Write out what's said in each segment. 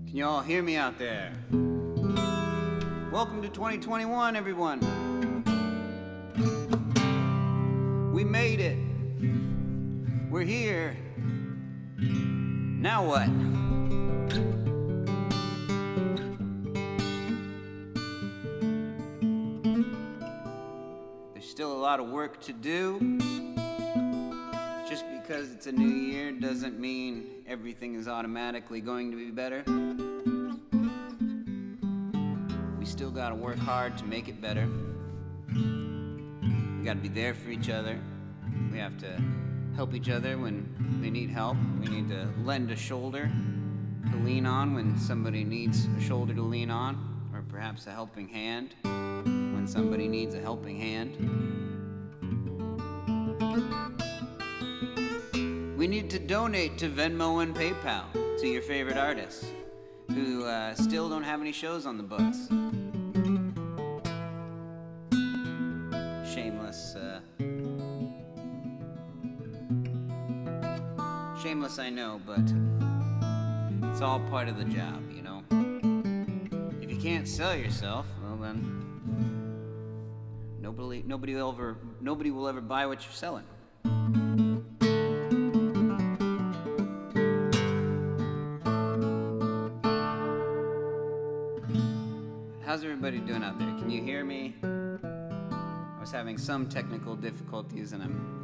Can you all hear me out there? Welcome to 2021, everyone. We made it. We're here. Now what? There's still a lot of work to do. Just because it's a new year doesn't mean everything is automatically going to be better. We still gotta work hard to make it better. We gotta be there for each other. We have to help each other when they need help. We need to lend a shoulder to lean on when somebody needs a shoulder to lean on, or perhaps a helping hand when somebody needs a helping hand. We need to donate to Venmo and PayPal to your favorite artists who still don't have any shows on the books. Shameless, I know, but it's all part of the job, you know. If you can't sell yourself, well then, nobody will ever buy what you're selling. How's everybody doing out there? Can you hear me? I was having some technical difficulties, and I'm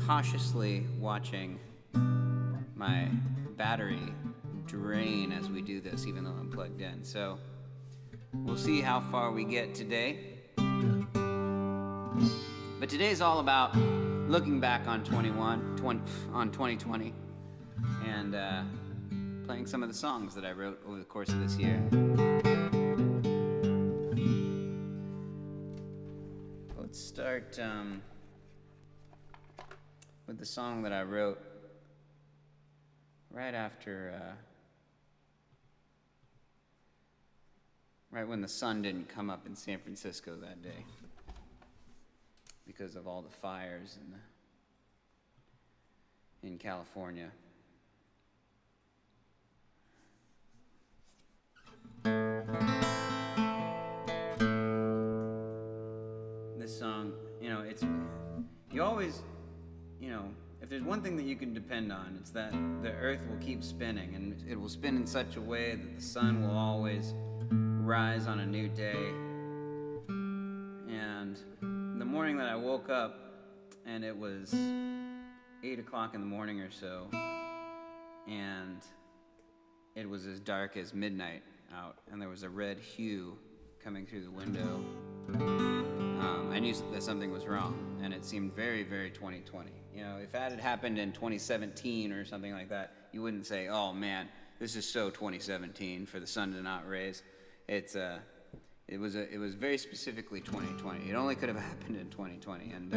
cautiously watching my battery drain as we do this, even though I'm plugged in. So we'll see how far we get today. But today's all about looking back on 2020 and playing some of the songs that I wrote over the course of this year. Let's start with the song that I wrote right when the sun didn't come up in San Francisco that day because of all the fires in California. This song, you know, you always, you know, if there's one thing that you can depend on, it's that the earth will keep spinning, and it will spin in such a way that the sun will always rise on a new day. And the morning that I woke up, and it was 8 o'clock in the morning or so, and it was as dark as midnight out, and there was a red hue coming through the window. I knew that something was wrong, and it seemed very, very 2020. You know, if that had happened in 2017 or something like that, you wouldn't say, "Oh man, this is so 2017 for the sun to not raise." It was very specifically 2020. It only could have happened in 2020, and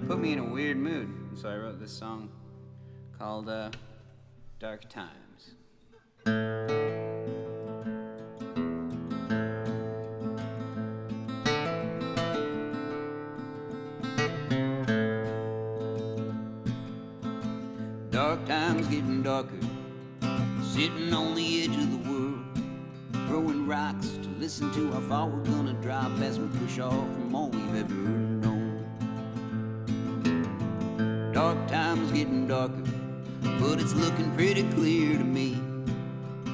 put me in a weird mood. So I wrote this song called "Dark Times." Dark times getting darker, sitting on the edge of the world, throwing rocks to listen to how far we're gonna drop as we push off from all we've ever known. Dark times getting darker, but it's looking pretty clear to me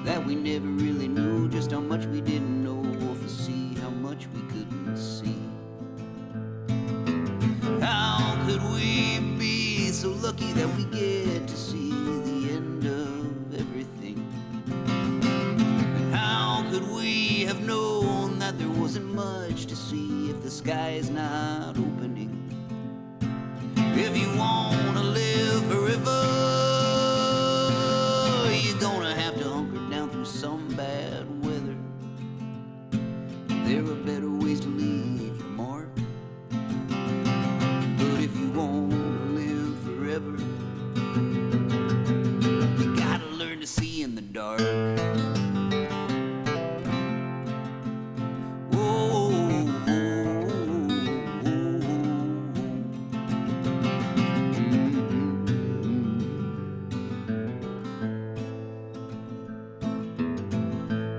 that we never really knew just how much we didn't know, or foresee how much we couldn't see. How could we be so lucky that we get to see the end of everything? And how could we have known that there wasn't much to see if the sky is not opening? If you wanna live forever, you're gonna have to hunker down through some bad weather. There are better ways to leave your mark. But if you wanna live forever, you gotta learn to see in the dark.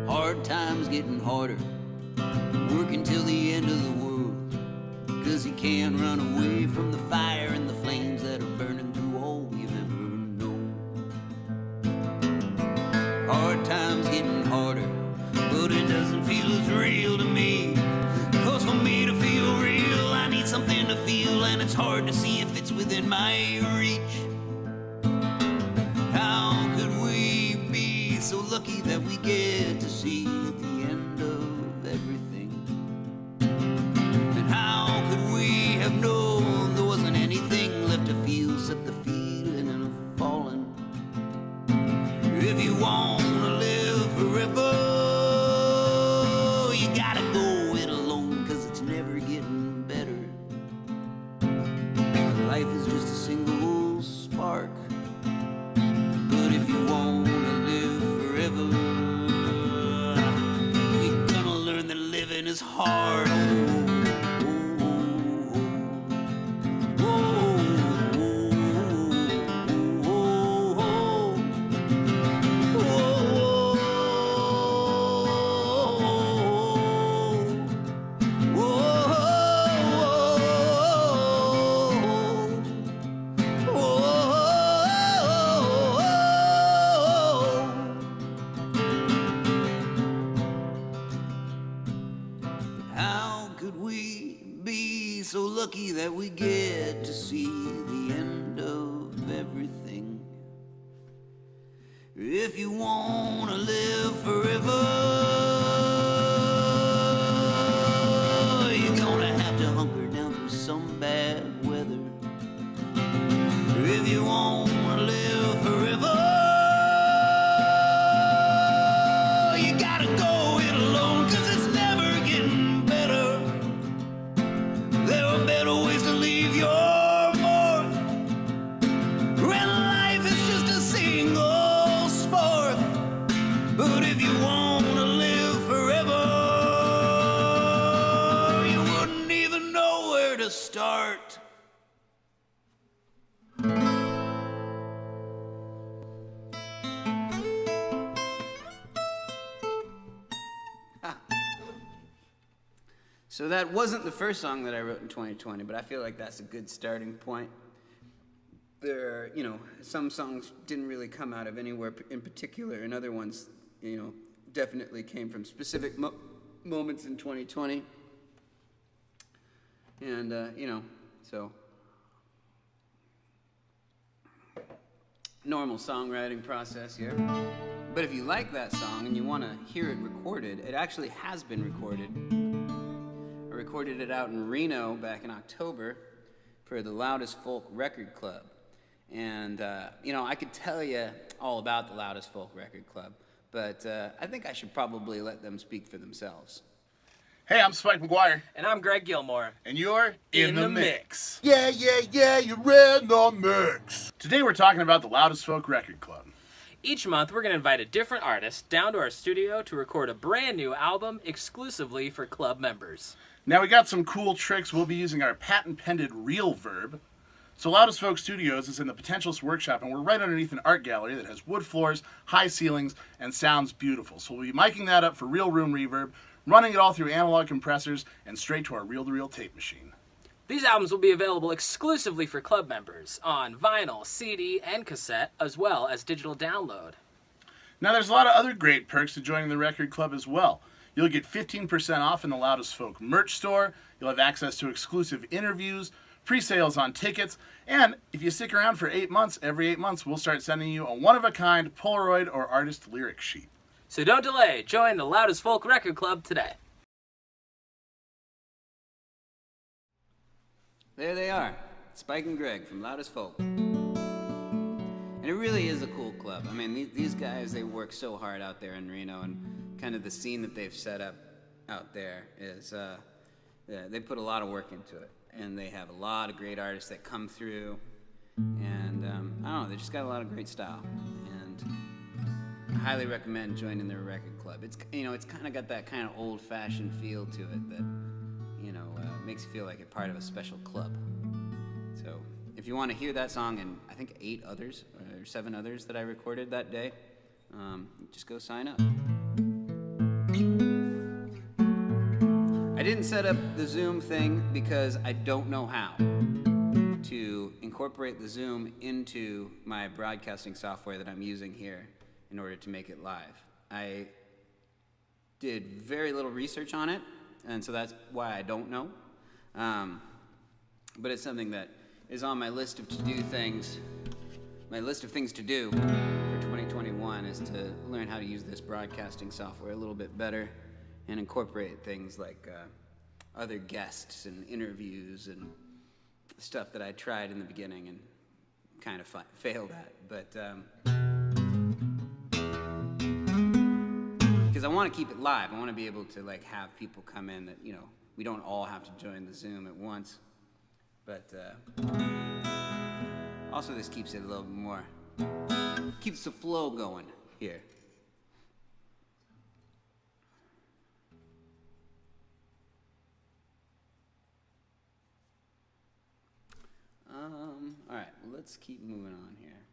Hard times getting harder, working till the end of the world, 'cause you can't run away from the fire and the flames that are burning through all we've ever known. Hard times getting harder, but it doesn't feel as real to me, 'cause for me to feel real, I need something to feel, and it's hard to see if it's within my reach. How could we be so lucky that we get to see the end of everything? And how could we have known there wasn't anything left to feel except the feeling of falling? If you wanna live forever, you gotta go it alone, 'cause it's never getting better. Life is just a single spark. But if you wanna live forever, you're gonna learn that living is hard. How could we be so lucky that we get to see the end of everything? If you wanna live forever, you're gonna have to hunker down through some bad weather. If you wanna live forever, you gotta go it alone, 'cause it's never getting better. There are better ways to leave your mark. When life is just a single spark. But if you wanna live forever, you wouldn't even know where to start. So that wasn't the first song that I wrote in 2020, but I feel like that's a good starting point. some songs didn't really come out of anywhere in particular, and other ones, definitely came from specific moments in 2020. And, so normal songwriting process here. But if you like that song and you want to hear it recorded, it actually has been recorded. I recorded it out in Reno back in October for the Loudest Folk Record Club. And, I could tell you all about the Loudest Folk Record Club, but I think I should probably let them speak for themselves. Hey, I'm Spike McGuire. And I'm Greg Gilmore. And you're in the mix. Yeah, you're in the mix. Today we're talking about the Loudest Folk Record Club. Each month we're going to invite a different artist down to our studio to record a brand new album exclusively for club members. Now we got some cool tricks. We'll be using our patent-pended real verb. So Loudest Folk Studios is in the Potentialist Workshop, and we're right underneath an art gallery that has wood floors, high ceilings, and sounds beautiful. So we'll be miking that up for real room reverb, running it all through analog compressors, and straight to our reel-to-reel tape machine. These albums will be available exclusively for club members on vinyl, CD, and cassette, as well as digital download. Now there's a lot of other great perks to joining the record club as well. You'll get 15% off in the Loudest Folk merch store, you'll have access to exclusive interviews, pre-sales on tickets, and if you stick around for 8 months, every 8 months we'll start sending you a one-of-a-kind Polaroid or artist lyric sheet. So don't delay, join the Loudest Folk Record Club today. There they are, Spike and Greg from Loudest Folk. And it really is a cool club. I mean, these guys, they work so hard out there in Reno, and kind of the scene that they've set up out there is, they put a lot of work into it. And they have a lot of great artists that come through, and I don't know, they just got a lot of great style. And I highly recommend joining their record club. It's kind of got that kind of old-fashioned feel to it that makes you feel like you're part of a special club. So if you want to hear that song and I think 8 others or 7 others that I recorded that day, just go sign up. I didn't set up the Zoom thing because I don't know how to incorporate the Zoom into my broadcasting software that I'm using here in order to make it live. I did very little research on it, and so that's why I don't know. But it's something that is on my list of to-do things. My list of things to do for 2021 is to learn how to use this broadcasting software a little bit better and incorporate things like other guests and interviews and stuff that I tried in the beginning and kind of failed at. But because I want to keep it live, I want to be able to have people come in that we don't all have to join the Zoom at once. But also this keeps it a little more, keeps the flow going here. All right, well, let's keep moving on here.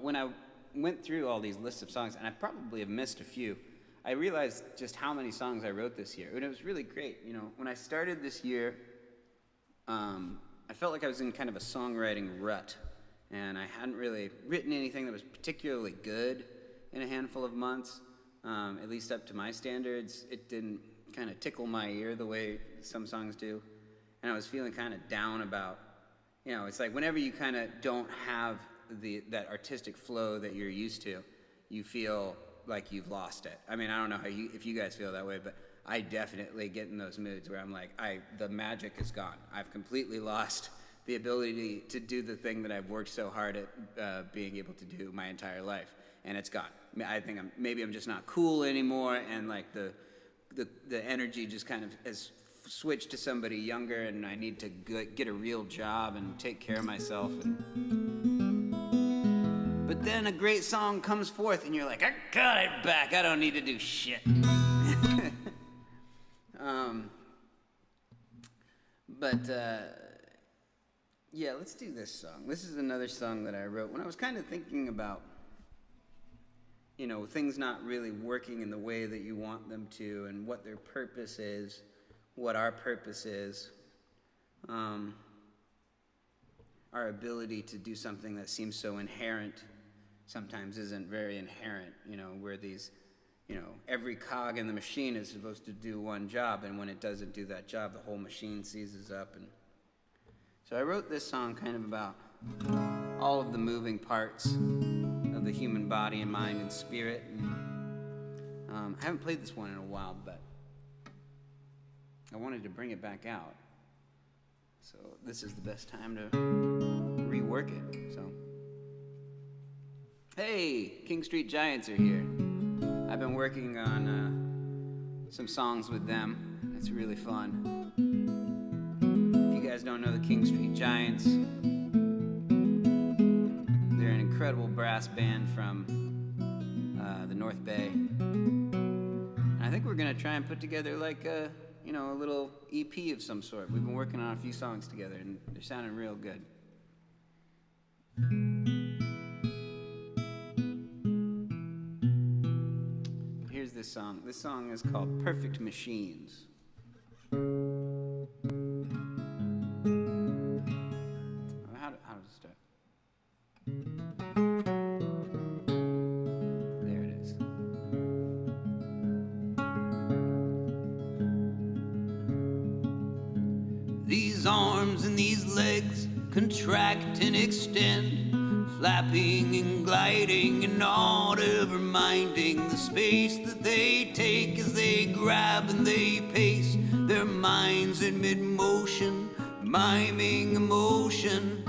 When I went through all these lists of songs, and I probably have missed a few, I realized just how many songs I wrote this year, and it was really great. When I started this year, I felt like I was in kind of a songwriting rut, and I hadn't really written anything that was particularly good in a handful of months, at least up to my standards. It didn't kind of tickle my ear the way some songs do, and I was feeling kind of down about, it's like whenever you kind of don't have that artistic flow that you're used to, you feel like you've lost it. I mean, I don't know if you guys feel that way, but I definitely get in those moods where I'm like, the magic is gone. I've completely lost the ability to do the thing that I've worked so hard at being able to do my entire life, and it's gone. I think maybe I'm just not cool anymore, and the energy just kind of has switched to somebody younger, and I need to get a real job and take care of myself. But then a great song comes forth, and you're like, I got it back. I don't need to do shit. Yeah, let's do this song. This is another song that I wrote when I was kind of thinking about, things not really working in the way that you want them to, and what their purpose is, what our purpose is. our ability to do something that seems so inherent sometimes isn't very inherent, where these, every cog in the machine is supposed to do one job, and when it doesn't do that job, the whole machine seizes up. And so I wrote this song kind of about all of the moving parts of the human body and mind and spirit. And, I haven't played this one in a while, but I wanted to bring it back out. So this is the best time to rework it. So, hey, King Street Giants are here. I've been working on some songs with them. It's really fun. If you guys don't know the King Street Giants, they're an incredible brass band from the North Bay. And I think we're gonna try and put together like a little EP of some sort. We've been working on a few songs together, and they're sounding real good. Here's this song. This song is called Perfect Machines. How does it start? There it is. These arms and these legs contract and extend, flapping and gliding and not ever minding the space that they take as they grab and they pace, their minds in mid-motion, miming emotion.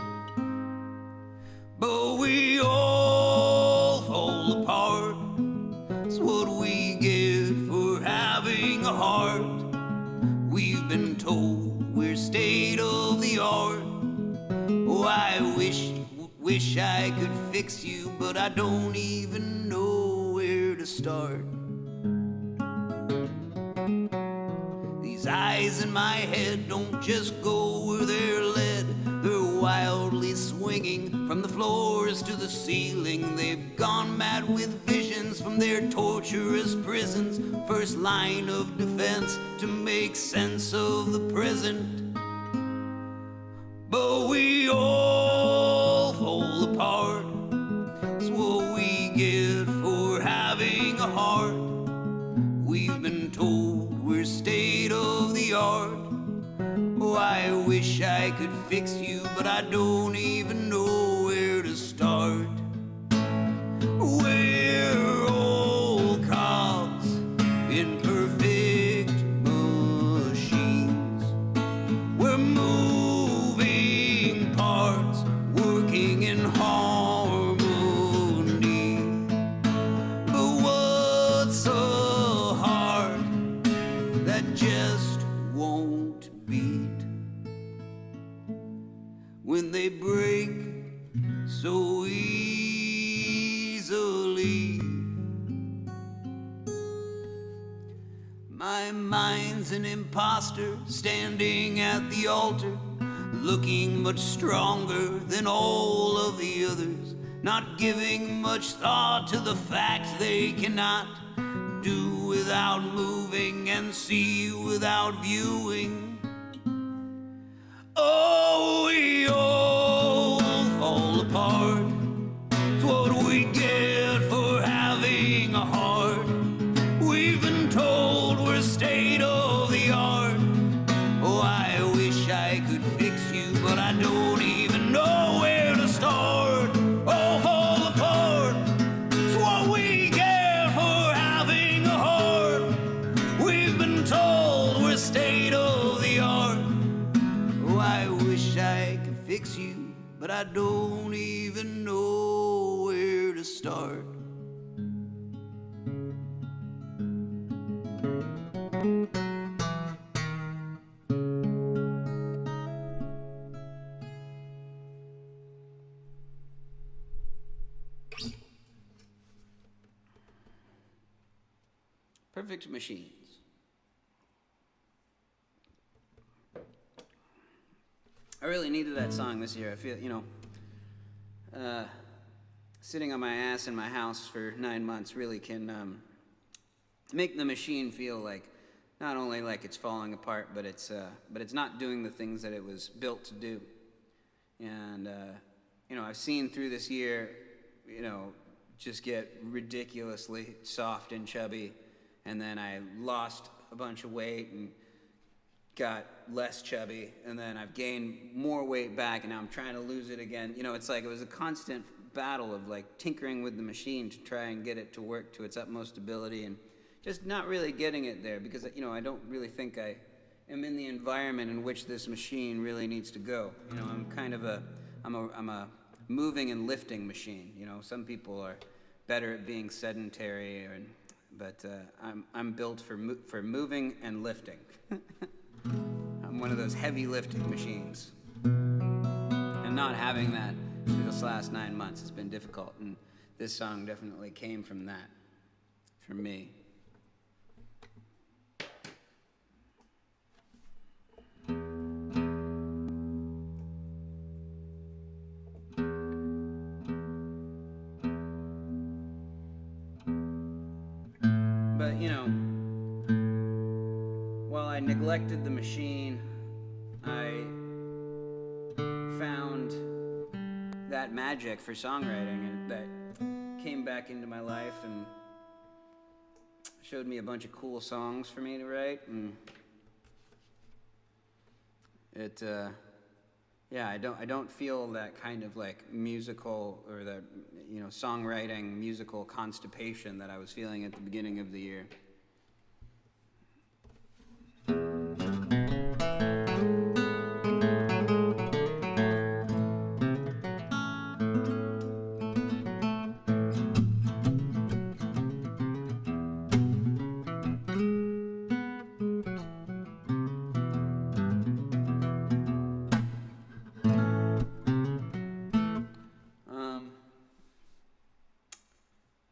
But we all fall apart. It's what we get for having a heart. We've been told we're state of the art. Oh, I wish I could fix you, but I don't even know where to start. These eyes in my head don't just go where they're led. They're wildly swinging from the floors to the ceiling. They've gone mad with visions from their torturous prisons. First line of defense to make sense of the present. But we all fall apart. It's what we get for having a heart. We've been told we're state of the art. Oh, I wish I could fix you, but I don't even know where to start. We're all cogs in perfect machines. We're moving parts, working in harmony. But what's a heart that just won't beat when they break so easily? My mind's an imposter standing at the altar, looking much stronger than all of the others, not giving much thought to the fact they cannot do without moving and see without viewing. Oh, we all fall apart. It's what we get for having a heart. We've been told we're state of the art. Oh, I wish I could fix you, but I don't even know where to start. All fall apart. It's what we get for having a heart. We've been told we're state of the art. Oh, I wish I could fix you, but I don't even know where to start. Perfect Machines. I really needed that song this year. I feel, sitting on my ass in my house for 9 months really can make the machine feel like not only like it's falling apart, but it's not doing the things that it was built to do. And, I've seen through this year, just get ridiculously soft and chubby. And then I lost a bunch of weight and got less chubby. And then I've gained more weight back, and now I'm trying to lose it again. It's like it was a constant battle of like tinkering with the machine to try and get it to work to its utmost ability, and just not really getting it there because, I don't really think I am in the environment in which this machine really needs to go. I'm kind of I'm a moving and lifting machine. Some people are better at being sedentary, but I'm built for moving and lifting. I'm one of those heavy lifting machines. And not having that this last 9 months has been difficult, and this song definitely came from that, for me. But, while I neglected the machine, I found that magic for songwriting, and that came back into my life and showed me a bunch of cool songs for me to write. And it, I don't feel that kind of like musical or that, songwriting musical constipation that I was feeling at the beginning of the year.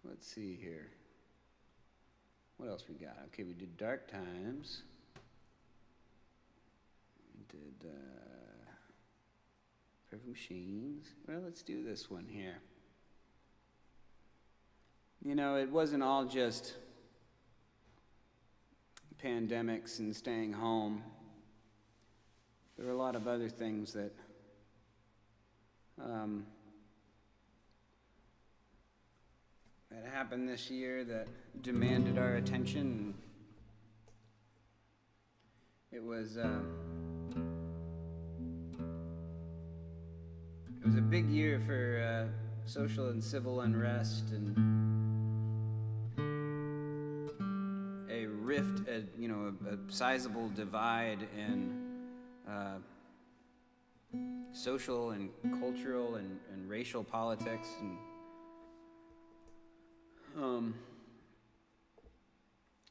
Let's see here. What else we got? Okay, we did Dark Times. We did Perfect Machines. Well, let's do this one here. It wasn't all just pandemics and staying home. There were a lot of other things that that happened this year that demanded our attention. It was a big year for social and civil unrest, and a rift, a sizable divide in social and cultural and racial politics, and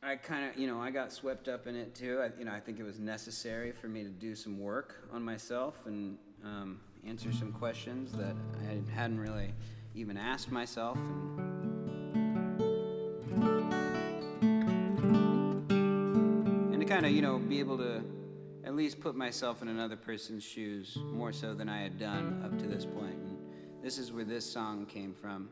I kind of, I got swept up in it too. I think it was necessary for me to do some work on myself and answer some questions that I hadn't really even asked myself. And to kind of, be able to at least put myself in another person's shoes more so than I had done up to this point. And this is where this song came from.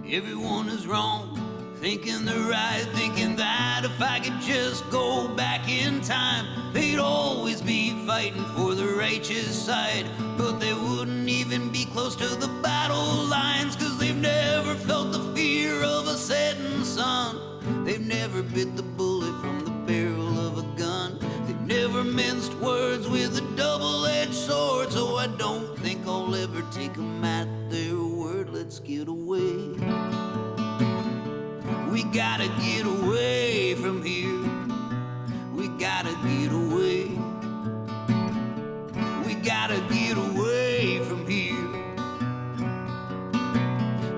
Everyone is wrong, thinking they're right, thinking that if I could just go back in time, they'd always be fighting for the righteous side. But they wouldn't even be close to the battle lines, 'cause they've never felt the fear of a setting sun. They've never bit the bullet from the barrel of a gun. They've never minced words with a double-edged sword. So I don't think I'll ever take them at their word. Let's get away. We gotta get away from here. We gotta get away. We gotta get away from here.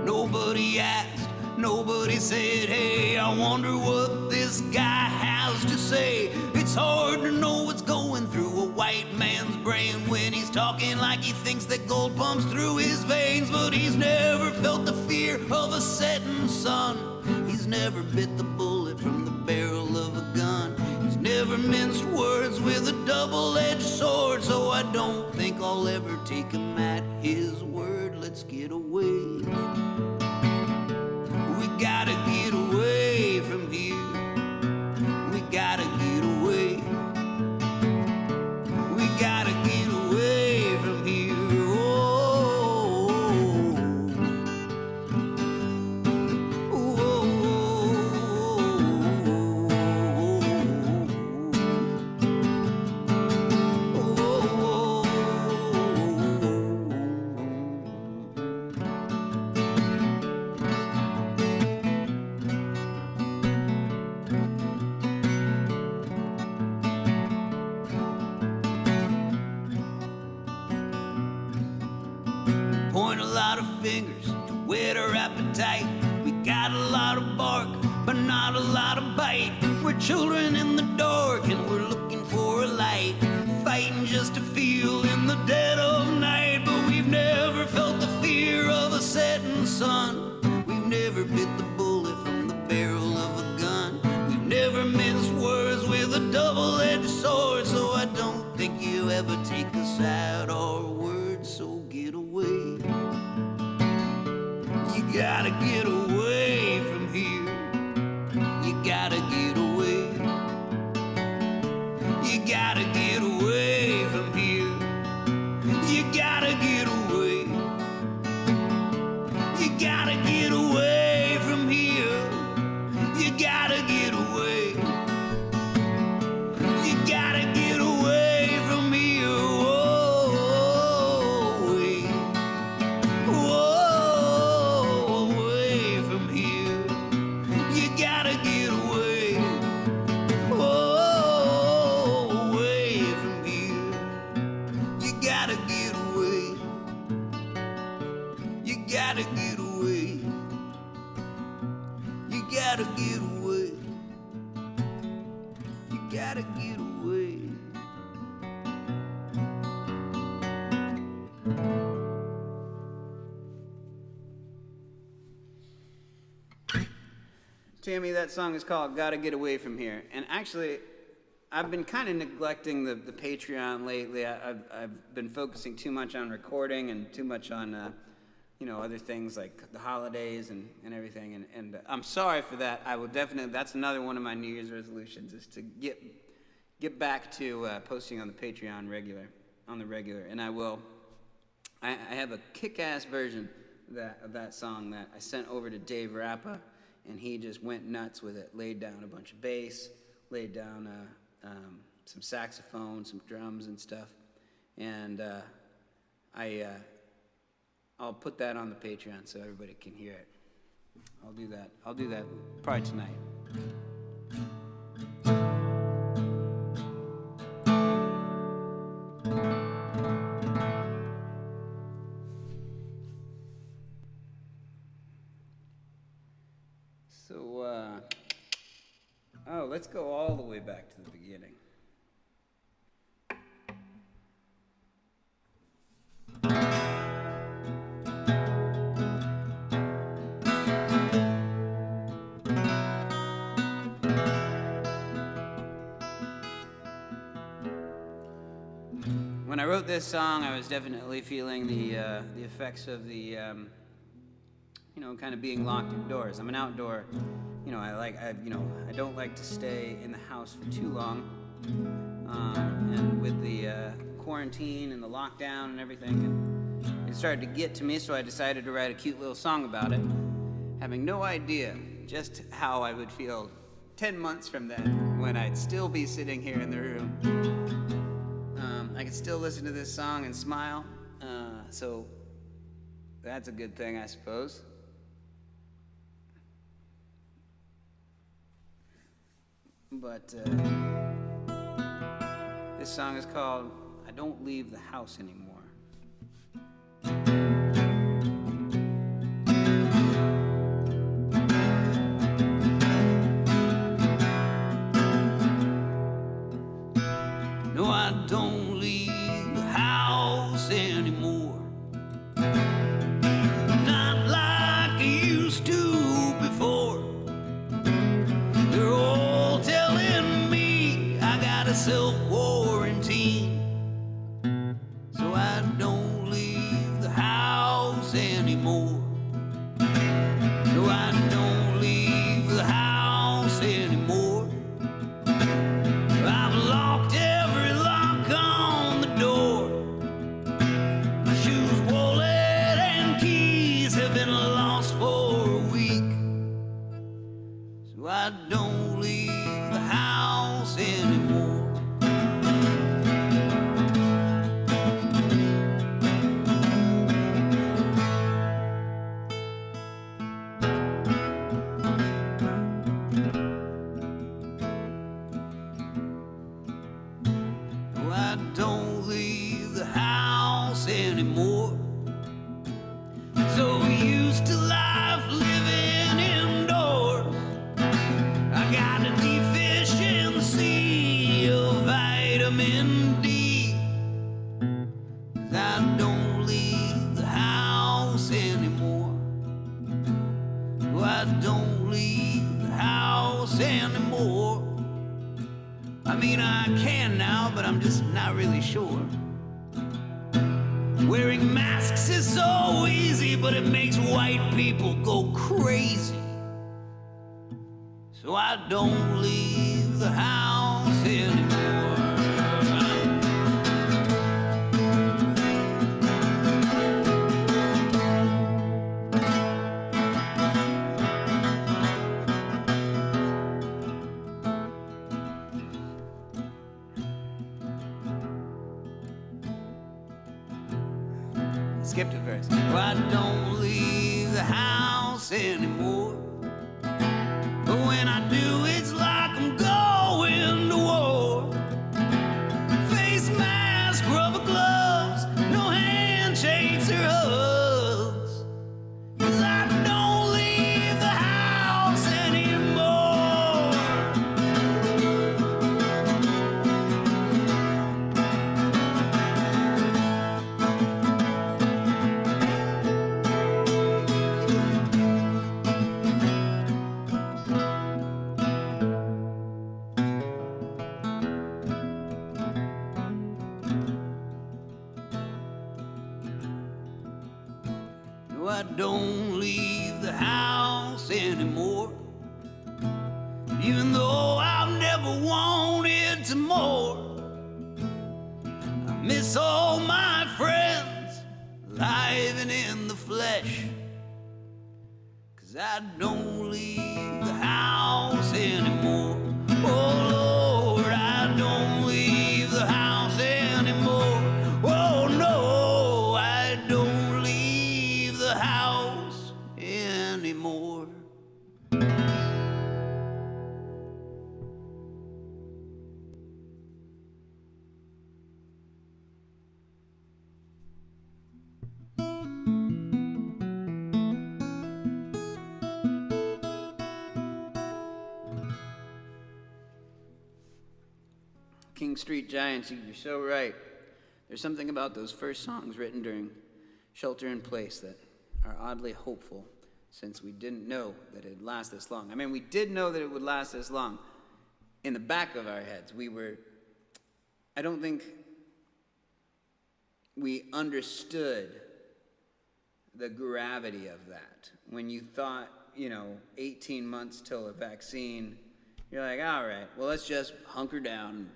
Nobody asked, nobody said, hey, I wonder what this guy has to say. It's hard to know what's going through a white man's brain when he's talking like he thinks that gold pumps through his veins. But he's never felt the fear of a setting sun. He's never bit the bullet from the barrel minced words with a double-edged sword, so I don't think I'll ever take him at his word. Let's get away. We gotta get away from here. We gotta get away. We gotta get away from here. Point a lot of fingers to whet our appetite. We got a lot of bark, but not a lot of bite. We're children in the dark and we're looking for a light, fighting just to feel in the dead of night. But we've never felt the fear of a setting sun. We've never bit the bullet from the barrel of a gun. We've never minced words with a double-edged sword, so I don't think you ever take us at our word. So get away. You gotta get away from here. You gotta get away. You gotta get away from here. You gotta get away. You gotta get away from here. You gotta get away. You gotta get away from here. Away from here. You gotta get away. Away from here. You gotta get away. You gotta get away. You gotta get away. You gotta get away. Tammy, that song is called Gotta Get Away From Here. And actually, I've been kind of neglecting the Patreon lately. I've been focusing too much on recording and too much on, other things like the holidays and everything. And I'm sorry for that. I will definitely, that's another one of my New Year's resolutions, is to get back to posting on the Patreon on the regular. And I will. I have a kick-ass version of that song that I sent over to Dave Rappa, and he just went nuts with it. Laid down a bunch of bass, laid down some saxophone, some drums and stuff. And I'll put that on the Patreon so everybody can hear it. I'll do that probably tonight. So, let's go all the way back to the beginning. When I wrote this song, I was definitely feeling the effects of the kind of being locked indoors. I'm an outdoor, I don't like to stay in the house for too long. And with the quarantine and the lockdown and everything, it started to get to me, so I decided to write a cute little song about it, having no idea just how I would feel 10 months from then, when I'd still be sitting here in the room. I could still listen to this song and smile, so that's a good thing, I suppose. But this song is called I Don't Leave the House Anymore. No, I don't leave the house anymore. Not like I used to before. They're all telling me I got self-quarantine. So I don't leave the house anymore. No, I don't leave the house anymore. I've locked every lock on the door. My shoes, wallet, and keys have been lost for a week. So I don't leave the house anymore. No, I don't leave the house anymore. So used to life living indoors. I got a deficiency of vitamin D. 'Cause I don't leave the house anymore. No, I don't leave the house anymore. I mean, I can now, but I'm just not really sure. Wearing masks is so easy, but it makes white people go crazy. So I don't leave the house anymore. Skipped a verse. I don't leave the house anymore. But when I do, it's like I'm going to war. Face mask, rubber gloves, no handshakes or hugs. 'Cause I don't leave the house anymore. No, I don't leave the house anymore. Even though I've never wanted to more. I miss all my friends, live and in the flesh. 'Cause I don't leave the house anymore. Oh Lord, I don't leave the house anymore. Oh no, I don't leave the house anymore. King Street Giants, you're so right. There's something about those first songs written during Shelter in Place that are oddly hopeful, since we didn't know that it'd last this long. I mean, we did know that it would last this long. In the back of our heads, I don't think we understood the gravity of that. When you thought, 18 months till a vaccine, you're like, all right, well, let's just hunker down and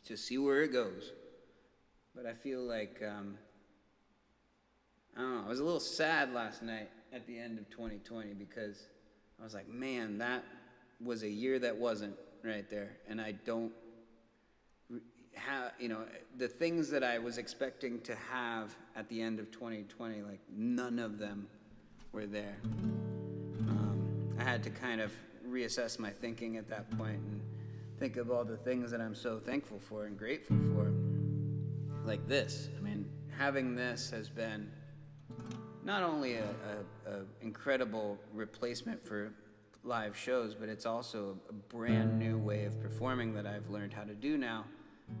just see where it goes. But I feel like, I don't know, I was a little sad last night at the end of 2020 because I was like, man, that was a year that wasn't right there. And I don't have, the things that I was expecting to have at the end of 2020, like none of them were there. I had to kind of reassess my thinking at that point and think of all the things that I'm so thankful for and grateful for. Like this. I mean, having this has been not only a incredible replacement for live shows, but it's also a brand new way of performing that I've learned how to do now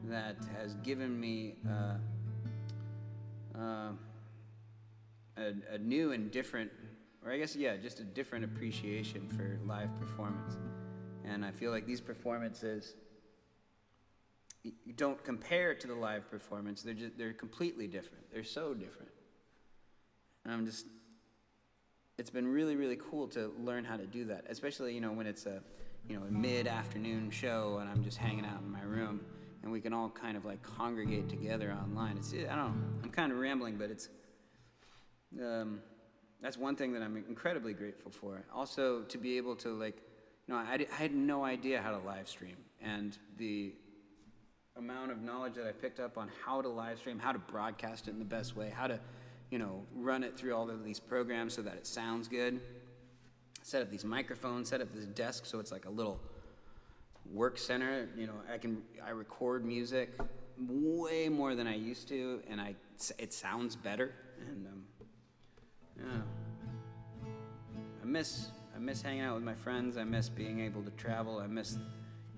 that has given me a new and different, or I guess, just a different appreciation for live performance. And I feel like these performances you don't compare it to the live performance. They're completely different. They're so different. And it's been really, really cool to learn how to do that, especially, when it's a mid-afternoon show and I'm just hanging out in my room and we can all kind of like congregate together online. I don't know, I'm kind of rambling, but that's one thing that I'm incredibly grateful for. Also, to be able to I had no idea how to live stream, and the amount of knowledge that I picked up on how to live stream, how to broadcast it in the best way, how to, run it through all of these programs so that it sounds good. Set up these microphones, set up this desk so it's like a little work center. I record music way more than I used to, and it sounds better. And I miss hanging out with my friends. I miss being able to travel. I miss,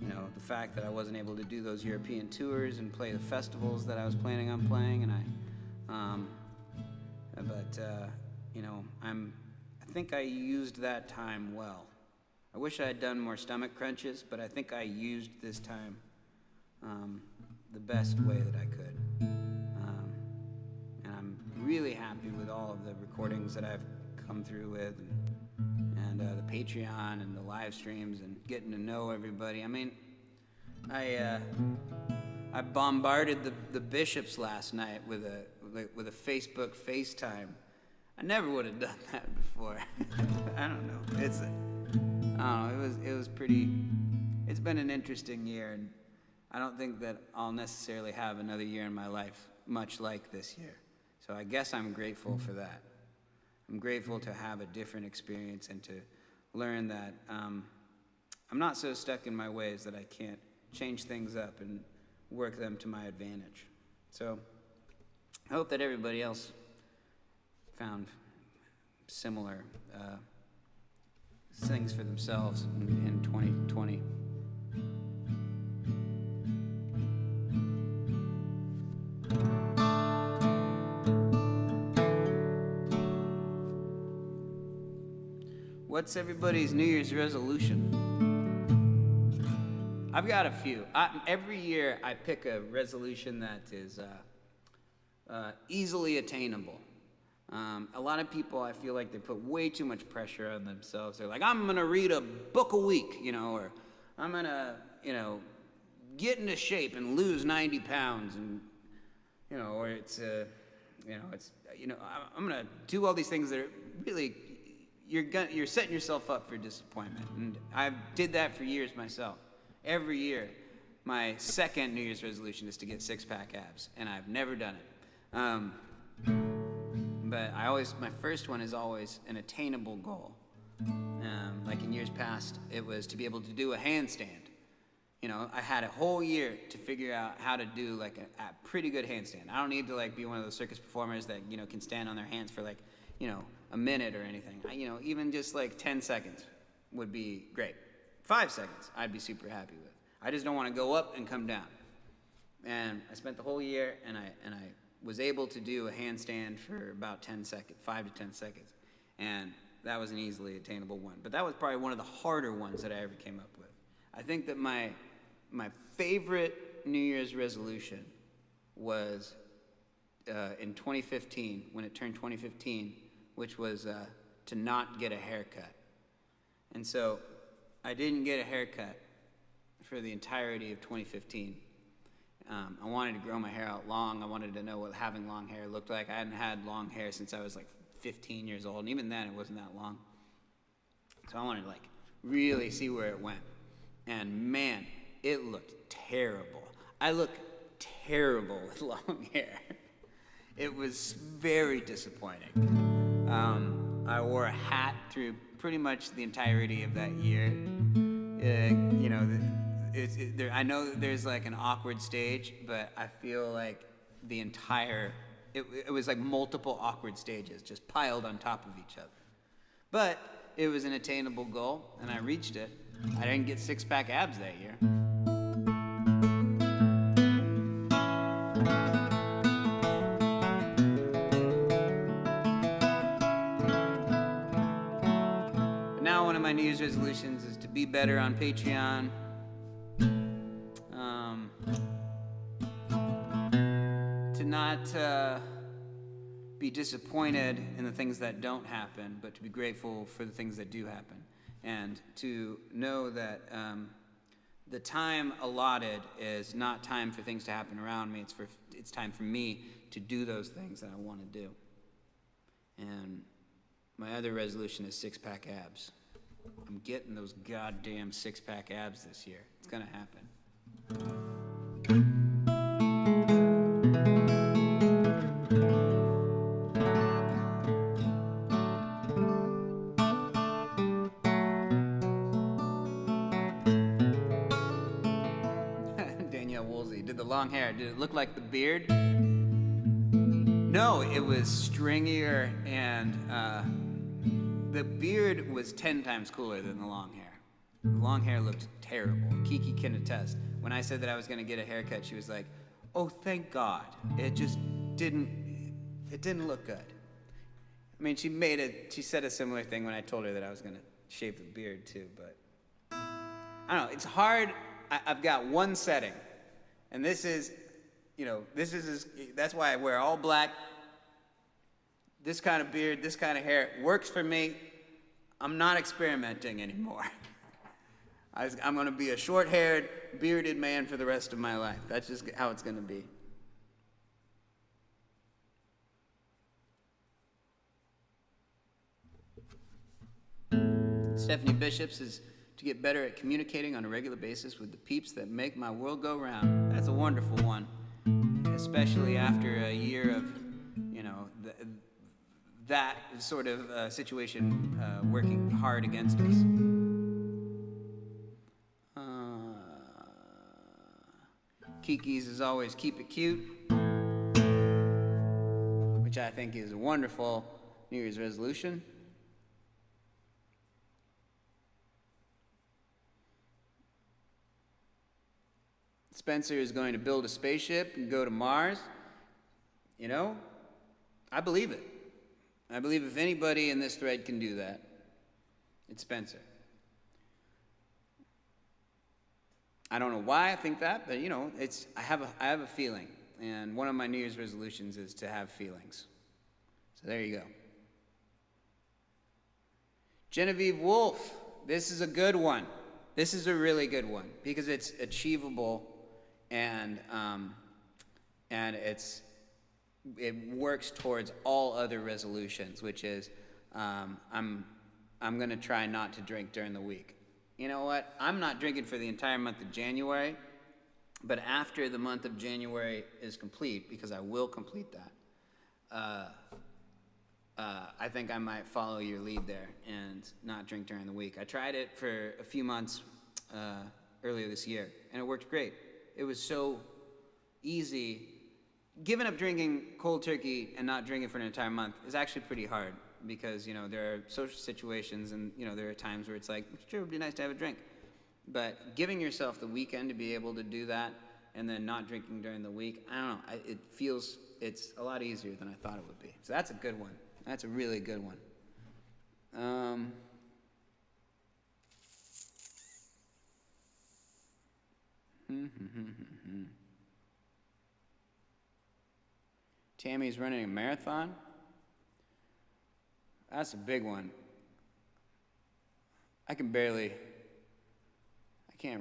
the fact that I wasn't able to do those European tours and play the festivals that I was planning on playing. And I think I used that time well. I wish I had done more stomach crunches, but I think I used this time the best way that I could. And I'm really happy with all of the recordings that I've come through with, and the Patreon and the live streams and getting to know everybody. I mean, I bombarded the bishops last night with a Facebook FaceTime. I never would have done that before. I don't know. It was pretty. It's been an interesting year, and I don't think that I'll necessarily have another year in my life much like this year. So I guess I'm grateful for that. I'm grateful to have a different experience and to learn that I'm not so stuck in my ways that I can't change things up and work them to my advantage. So I hope that everybody else found similar things for themselves in 2020. What's everybody's New Year's resolution? I've got a few. Every year I pick a resolution that is easily attainable. A lot of people, I feel like they put way too much pressure on themselves. They're like, I'm going to read a book a week, or I'm going to, get into shape and lose 90 pounds, and, or it's, I'm going to do all these things that are really, you're setting yourself up for disappointment. And I did that for years myself. Every year, my second New Year's resolution is to get six-pack abs, and I've never done it. But my first one is always an attainable goal. Like in years past, it was to be able to do a handstand. I had a whole year to figure out how to do like a pretty good handstand. I don't need to be one of those circus performers that, can stand on their hands for a minute or anything. Even just 10 seconds would be great. 5 seconds, I'd be super happy with. I just don't want to go up and come down. And I spent the whole year, and I was able to do a handstand for about 10 seconds, 5 to 10 seconds. And that was an easily attainable one. But that was probably one of the harder ones that I ever came up with. I think that my favorite New Year's resolution was in 2015, when it turned 2015, which was to not get a haircut. And so I didn't get a haircut for the entirety of 2015. I wanted to grow my hair out long. I wanted to know what having long hair looked like. I hadn't had long hair since I was 15 years old, and even then it wasn't that long. So I wanted to really see where it went. And man, it looked terrible. I look terrible with long hair. It was very disappointing. I wore a hat through pretty much the entirety of that year. I know that there's an awkward stage, but I feel like the entire, it was multiple awkward stages just piled on top of each other. But it was an attainable goal, and I reached it. I didn't get six-pack abs that year. But now one of my New Year's resolutions is to be better on Patreon. not be disappointed in the things that don't happen, but to be grateful for the things that do happen. And to know that the time allotted is not time for things to happen around me, it's time for me to do those things that I want to do. And my other resolution is six-pack abs. I'm getting those goddamn six-pack abs this year. It's gonna happen. Danielle Woolsey did the long hair. Did it look like the beard? No, it was stringier, and the beard was 10 times cooler than the long hair. The long hair looked terrible. Kiki can attest. When I said that I was going to get a haircut, she was like, "Oh, thank God." It just didn't look good. I mean, she said a similar thing when I told her that I was going to shave the beard too, but I don't know, it's hard. I've got one setting, and this is that's why I wear all black. This kind of beard, this kind of hair works for me. I'm not experimenting anymore. I'm going to be a short-haired, bearded man for the rest of my life. That's just how it's going to be. Stephanie Bishops is to get better at communicating on a regular basis with the peeps that make my world go round. That's a wonderful one, especially after a year of, that sort of situation working hard against us. Kiki's is always keep it cute, which I think is a wonderful New Year's resolution. Spencer is going to build a spaceship and go to Mars. I believe it. I believe if anybody in this thread can do that, it's Spencer. I don't know why I think that, but I have a feeling, and one of my New Year's resolutions is to have feelings. So there you go. Genevieve Wolf, this is a good one. This is a really good one because it's achievable, and it works towards all other resolutions, which is I'm going to try not to drink during the week. You know what? I'm not drinking for the entire month of January, but after the month of January is complete, because I will complete that, I think I might follow your lead there and not drink during the week. I tried it for a few months earlier this year, and it worked great. It was so easy. Giving up drinking cold turkey and not drinking for an entire month is actually pretty hard because, there are social situations and, there are times where it's like, sure, it would be nice to have a drink. But giving yourself the weekend to be able to do that and then not drinking during the week, I don't know, it's a lot easier than I thought it would be. So that's a good one. That's a really good one. Tammy's running a marathon? That's a big one. I can't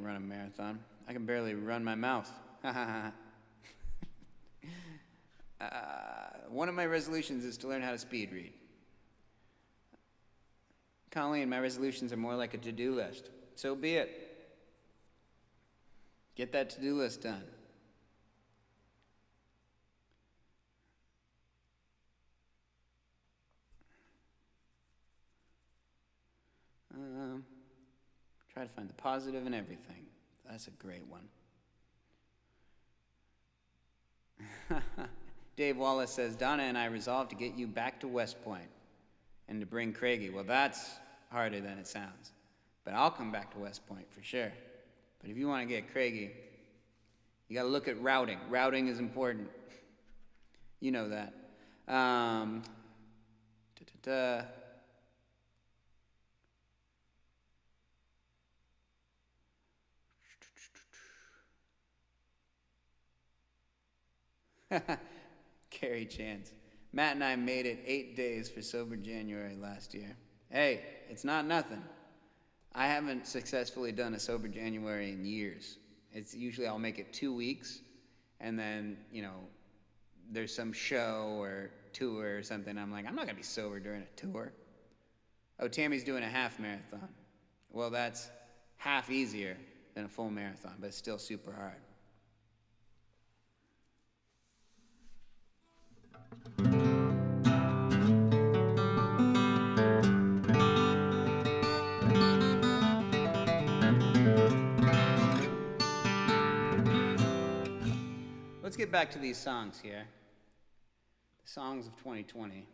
run a marathon. I can barely run my mouth. One of my resolutions is to learn how to speed read. Colleen, my resolutions are more like a to-do list. So be it. Get that to-do list done. Try to find the positive in everything. That's a great one. Dave Wallace says, Donna and I resolved to get you back to West Point and to bring Craigie. Well, that's harder than it sounds. But I'll come back to West Point for sure. But if you want to get Craigie, you got to look at routing. Routing is important. You know that. Carrie Chance. Matt and I made it 8 days for Sober January last year. Hey, it's not nothing. I haven't successfully done a Sober January in years. It's usually I'll make it 2 weeks, and then, there's some show or tour or something. I'm like, I'm not gonna be sober during a tour. Oh, Tammy's doing a half marathon. Well, that's half easier than a full marathon, but it's still super hard. Let's get back to these songs here. The songs of 2020.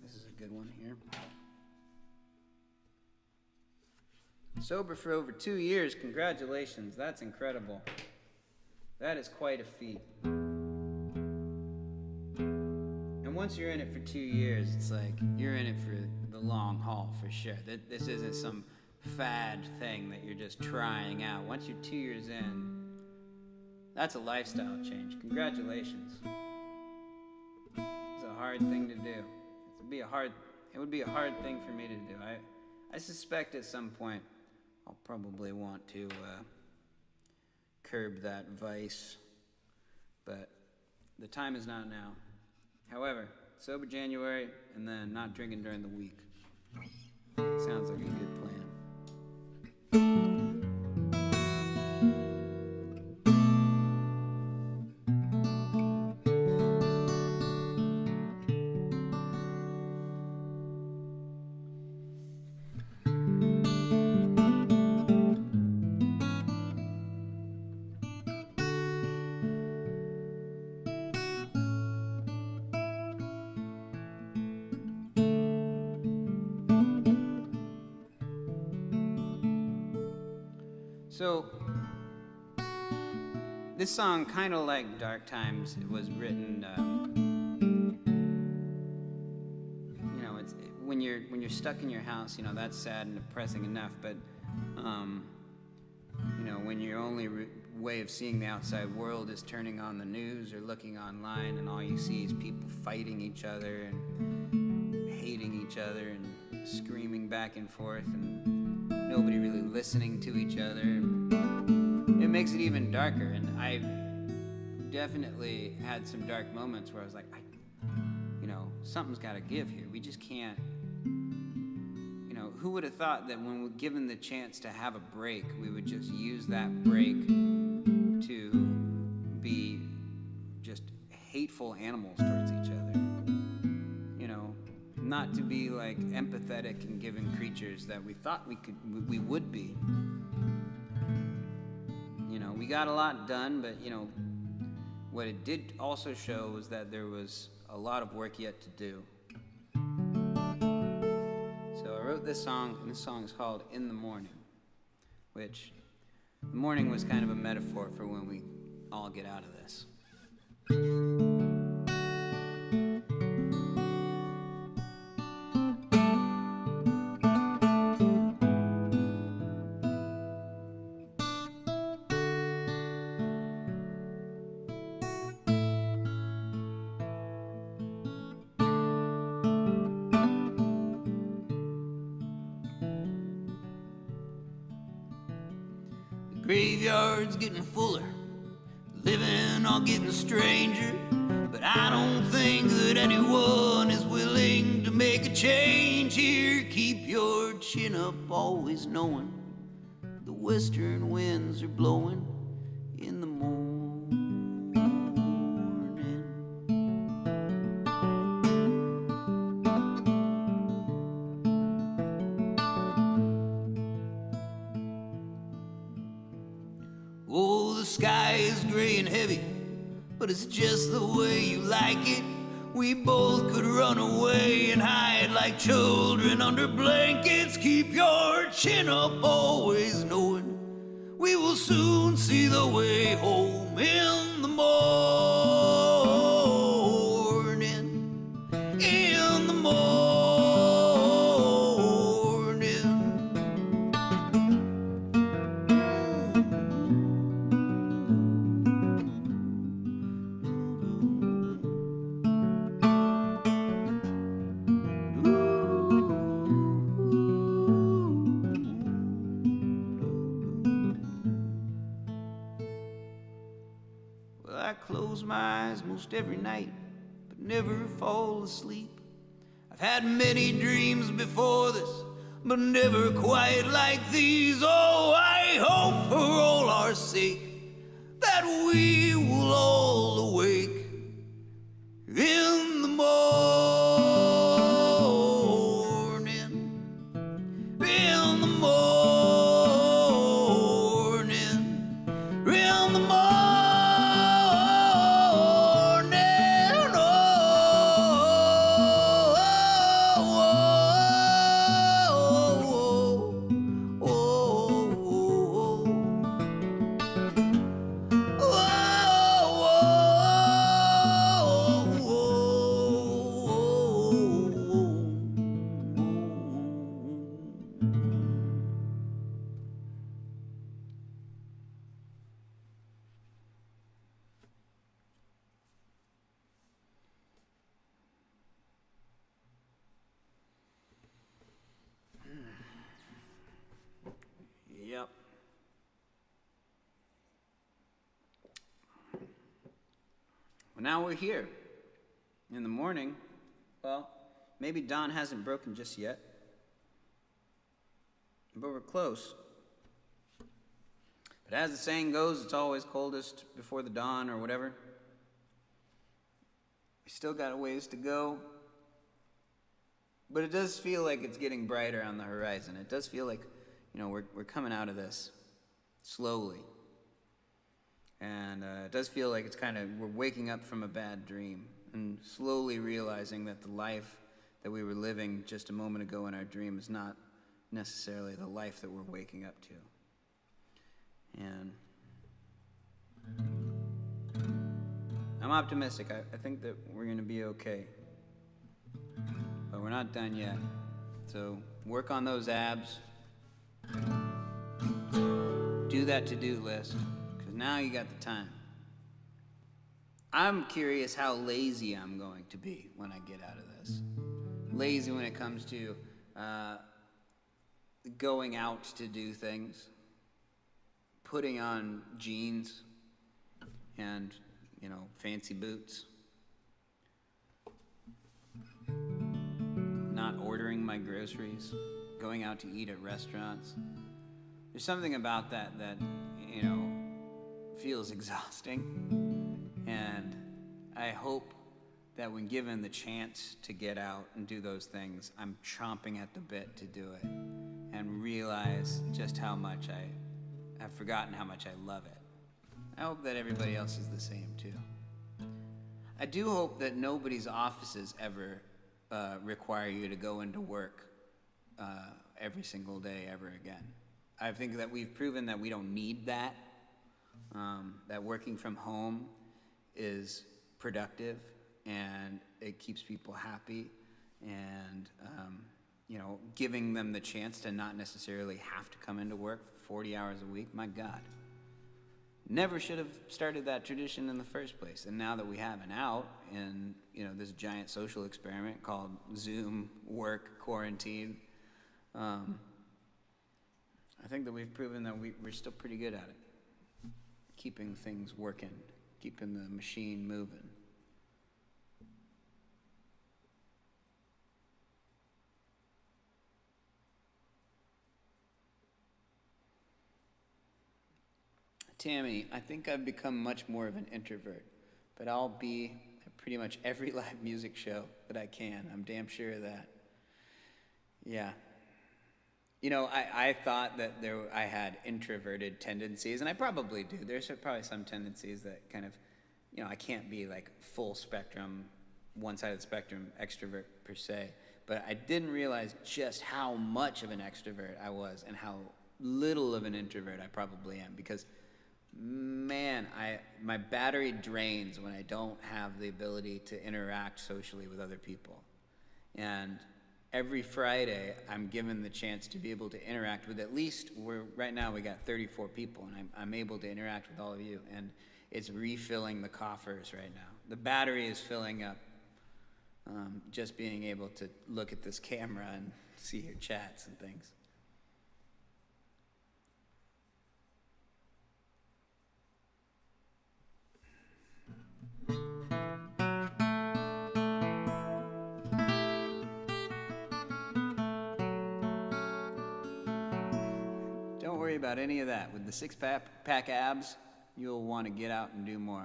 This is a good one here. Sober for over 2 years. Congratulations. That's incredible. That is quite a feat. And once you're in it for 2 years, it's like you're in it for the long haul for sure. This isn't some fad thing that you're just trying out. Once you're 2 years in, that's a lifestyle change. Congratulations. It's a hard thing to do. It would be a hard thing for me to do. I suspect at some point I'll probably want to curb that vice, but the time is not now. However, Sober January and then not drinking during the week. Sounds like a good plan. So, this song, kind of like Dark Times, it was written, it's when you're stuck in your house, that's sad and depressing enough, but, when your only way of seeing the outside world is turning on the news or looking online and all you see is people fighting each other and hating each other and screaming back and forth and nobody really listening to each other. It makes it even darker, and I definitely had some dark moments where I was like, something's got to give here. We just can't, who would have thought that when we're given the chance to have a break, we would just use that break to be just hateful animals towards each other. Not to be like empathetic and giving creatures that we thought we would be. We got a lot done, but what it did also show was that there was a lot of work yet to do. So I wrote this song, and this song is called In the Morning, which the morning was kind of a metaphor for when we all get out of this. Graveyard's getting fuller, living all getting stranger, but I don't think that anyone is willing to make a change here. Keep your chin up, always knowing the western winds are blowing in the morning. Oh, the sky is gray and heavy, but it's just the way you like it. We both could run away and hide like children under blankets. Keep your chin up, always knowing we will soon see the way home in the morning. In the morning. close my eyes most every night, but never fall asleep. I've had many dreams before this, but never quite like these. Oh, I hope for all our sake that we will all awake in the morning, in the morning, in the morning. Yep. Well, now we're here. In the morning, well, maybe dawn hasn't broken just yet. But we're close. But as the saying goes, it's always coldest before the dawn or whatever. We still got a ways to go. But it does feel like it's getting brighter on the horizon. It does feel like, we're coming out of this slowly. And it does feel like we're waking up from a bad dream and slowly realizing that the life that we were living just a moment ago in our dream is not necessarily the life that we're waking up to. And I'm optimistic. I think that we're going to be okay. But we're not done yet. So work on those abs. Do that to-do list, because now you got the time. I'm curious how lazy I'm going to be when I get out of this. Lazy when it comes to going out to do things, putting on jeans and, fancy boots, not ordering my groceries, going out to eat at restaurants. There's something about that feels exhausting. And I hope that when given the chance to get out and do those things, I'm chomping at the bit to do it and realize just how much I've forgotten how much I love it. I hope that everybody else is the same too. I do hope that nobody's offices ever require you to go into work every single day ever again. I think that we've proven that we don't need that, that working from home is productive and it keeps people happy, and giving them the chance to not necessarily have to come into work 40 hours a week. My God, never should have started that tradition in the first place. And now that we have an out in this giant social experiment called Zoom work quarantine, I think that we've proven that we're still pretty good at it, keeping things working, keeping the machine moving. Tammy, I think I've become much more of an introvert, but I'll be at pretty much every live music show that I can. I'm damn sure of that. Yeah. I thought that I had introverted tendencies, and I probably do. There's probably some tendencies that kind of, I can't be like full spectrum, one side of the spectrum extrovert per se, but I didn't realize just how much of an extrovert I was and how little of an introvert I probably am, because man, my battery drains when I don't have the ability to interact socially with other people. And every Friday, I'm given the chance to be able to interact with at least, right now we got 34 people, and I'm able to interact with all of you, and it's refilling the coffers right now. The battery is filling up, just being able to look at this camera and see your chats and things. worry about any of that. With the six-pack abs, you'll want to get out and do more.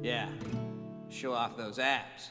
Yeah, show off those abs.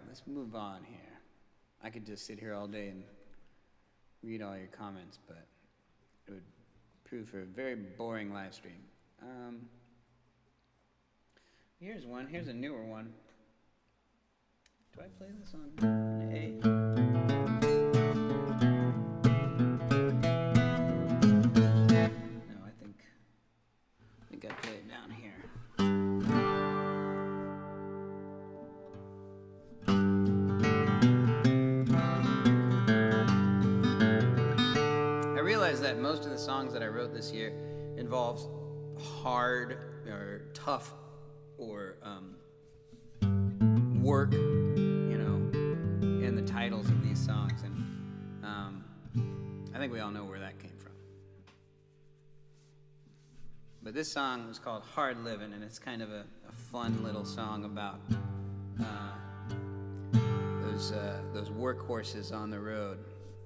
Let's move on here. I could just sit here all day and read all your comments, but it would prove for a very boring live stream. Here's one. Here's a newer one. Do I play this on an A? No, I think I play it down here. That most of the songs that I wrote this year involves hard or tough or work, in the titles of these songs, and I think we all know where that came from. But this song was called Hard Living, and it's kind of a fun little song about those workhorses on the road,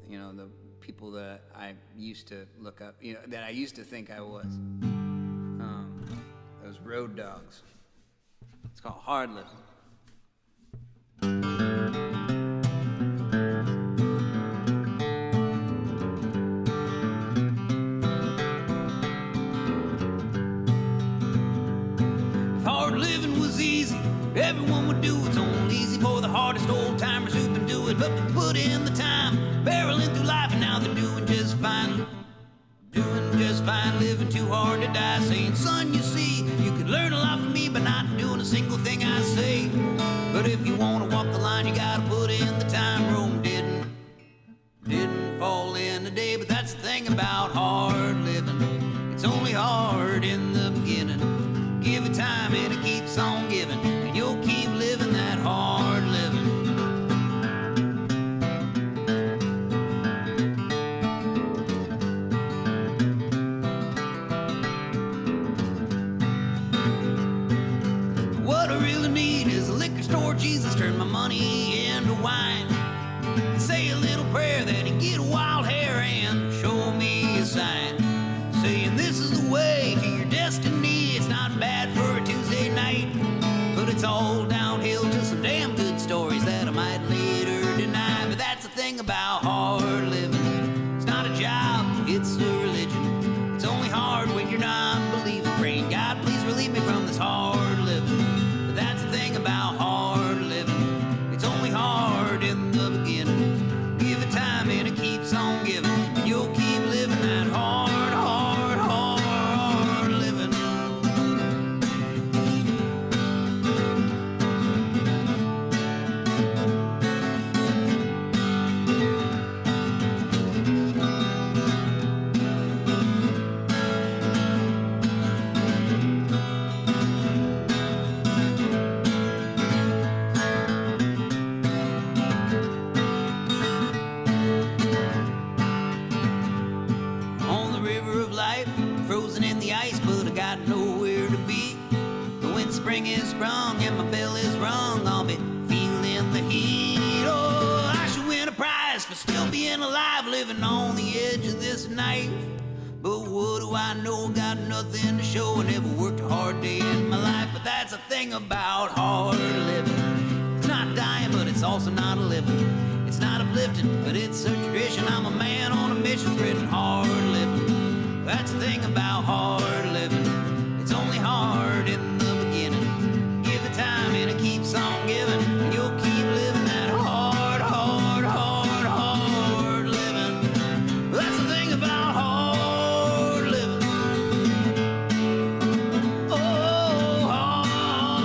the people that I used to look up, that I used to think I was. Those road dogs. It's called Hard Living. If hard living was easy, everyone would do its own easy for the hardest old timers who can do it, but they put in the time, barreling through life, and now they're doing just fine. Doing just fine, living too hard to die, saying, son, you see, you could learn a lot from me by not doing a single thing I say. But if you want to walk the line, you gotta put in the time. Rome didn't fall in a day, but that's the thing about hard living. It's only hard in the beginning. Give it time and it keeps on giving, and you'll keep living that hard living. What I really need is a liquor store. Jesus, turn my money into wine. Say a little prayer, then you get a wild hair and show me a sign, saying this is the way to your destiny. It's not bad for a Tuesday night, but it's all downhill to some damn good stories that I might later deny. But that's the thing about hard living. It's not a job, it's a religion. It's only hard when you're not believing, praying, God, please relieve me from this hard living. But that's the thing about hard living. It's only hard in the beginning. Give it time and it keeps on giving, and you'll keep living that hard living. Frozen in the ice, but I got nowhere to be. But when spring is sprung and my bell is rung, I'll be feeling the heat. Oh, I should win a prize for still being alive, living on the edge of this knife. But what do I know? Got nothing to show. I never worked a hard day in my life. But that's the thing about hard living. It's not dying, but it's also not a living. It's not uplifting, but it's a tradition. I'm a man on a mission, spreading hard living. That's the thing about hard living. It's only hard in the beginning. Give it time and it keeps on giving, and you'll keep living that hard living. That's the thing about hard living. Oh, hard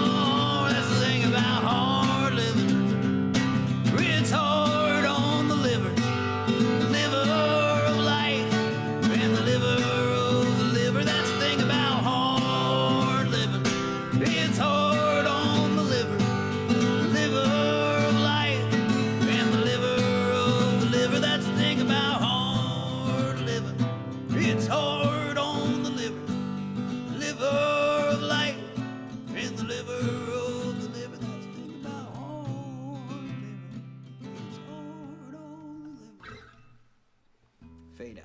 It's hard on the liver of life, and the liver of the liver. That's the thing about hard living. It's hard on the liver of life, and the liver of the liver. That's the thing about hard living. It's hard on the liver. Fade out.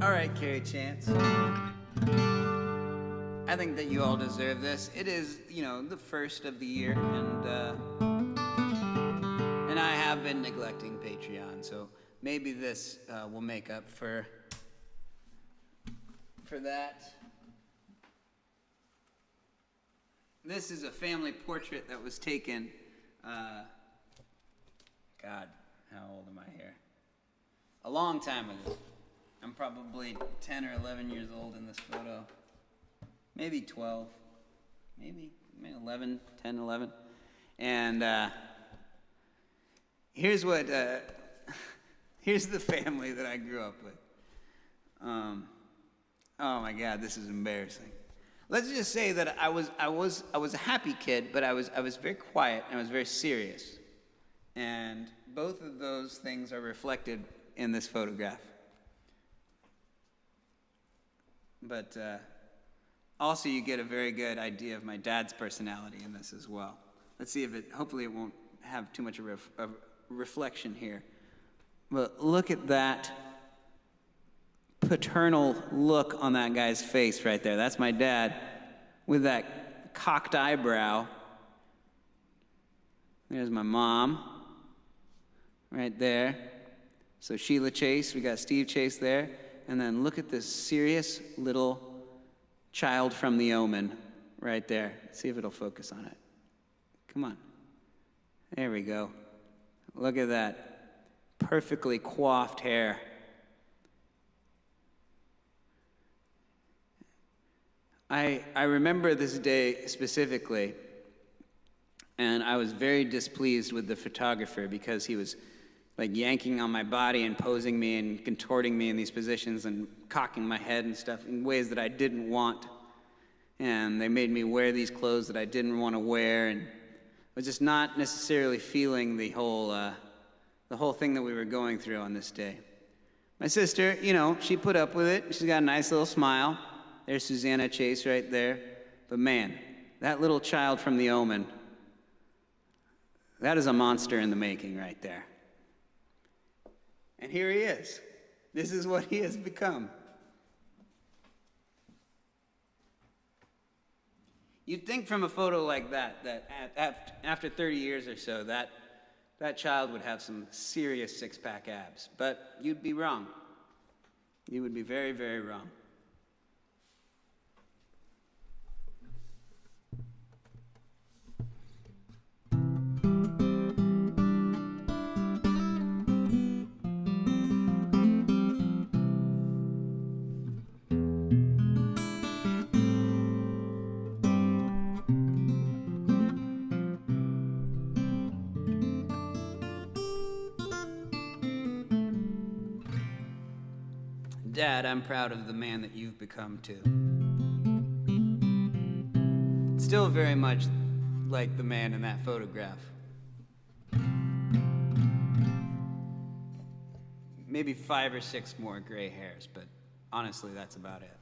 All right, Carrie Chance. I think that you all deserve this. It is, the first of the year, and I have been neglecting Patreon, so maybe this will make up for that. This is a family portrait that was taken, God, how old am I here? A long time ago. I'm probably 10 or 11 years old in this photo. Maybe 12. Maybe 11, 10, 11. And here's what, here's the family that I grew up with. Oh my God, this is embarrassing. Let's just say that I was a happy kid, but I was very quiet and I was very serious. And both of those things are reflected in this photograph. But also you get a very good idea of my dad's personality in this as well. Let's see if hopefully it won't have too much of a reflection here. But look at that paternal look on that guy's face right there. That's my dad with that cocked eyebrow. There's my mom right there. So Sheila Chase, we got Steve Chase there. And then look at this serious little child from The Omen right there. Let's see if it'll focus on it. Come on. There we go. Look at that. Perfectly coiffed hair. I remember this day specifically, and I was very displeased with the photographer because he was like yanking on my body and posing me and contorting me in these positions and cocking my head and stuff in ways that I didn't want. And they made me wear these clothes that I didn't want to wear, and I was just not necessarily feeling the whole thing that we were going through on this day. My sister, she put up with it. She's got a nice little smile. There's Susanna Chase right there. But man, that little child from The Omen, that is a monster in the making right there. And here he is. This is what he has become. You'd think from a photo like that after 30 years or so, that child would have some serious six-pack abs. But you'd be wrong. You would be very, very wrong. Dad, I'm proud of the man that you've become, too. Still very much like the man in that photograph. Maybe 5 or 6 more gray hairs, but honestly, that's about it.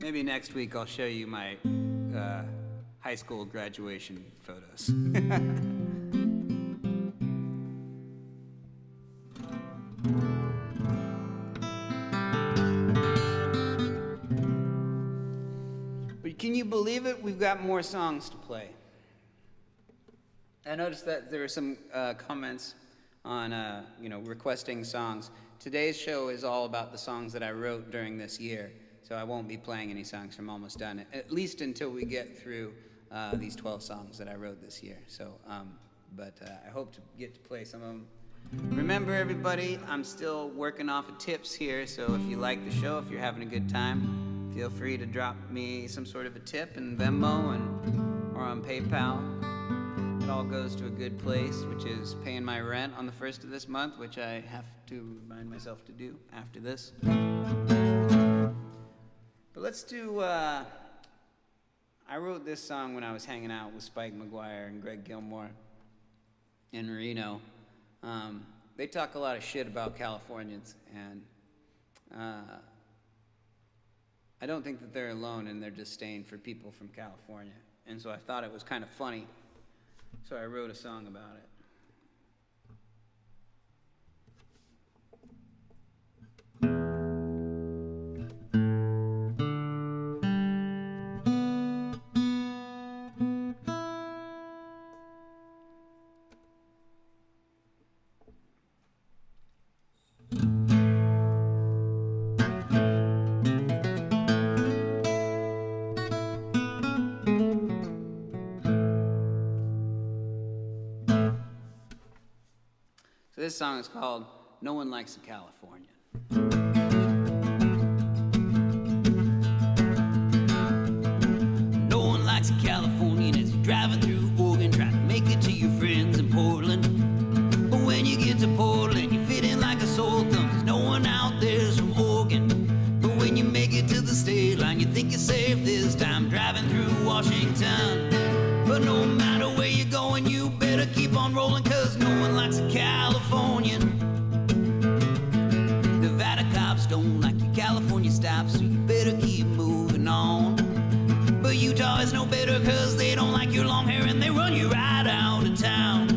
Maybe next week I'll show you my high school graduation photos. But can you believe it? We've got more songs to play. I noticed that there were some comments on, requesting songs. Today's show is all about the songs that I wrote during this year, so I won't be playing any songs from Almost Done, at least until we get through these 12 songs that I wrote this year. So, I hope to get to play some of them. Remember, everybody, I'm still working off of tips here, so if you like the show, if you're having a good time, feel free to drop me some sort of a tip in Venmo or on PayPal. It all goes to a good place, which is paying my rent on the 1st of this month, which I have to remind myself to do after this. But let's do, I wrote this song when I was hanging out with Spike McGuire and Greg Gilmore in Reno. They talk a lot of shit about Californians, and I don't think that they're alone in their disdain for people from California. And so I thought it was kind of funny, so I wrote a song about it. So this song is called No One Likes a Californian. No one likes a Californian as you're driving through Oregon, trying to make it to your friends in Portland. But when you get to Portland, you fit in like a sore thumb. There's no one out there's from Oregon. But when you make it to the state line, you think you're safe this time, driving through Washington. But no matter where you're going, you better keep on rolling, cause no one likes a Californian. Nevada cops don't like your California stops, so you better keep moving on. But Utah is no better, cause they don't like your long hair and they run you right out of town.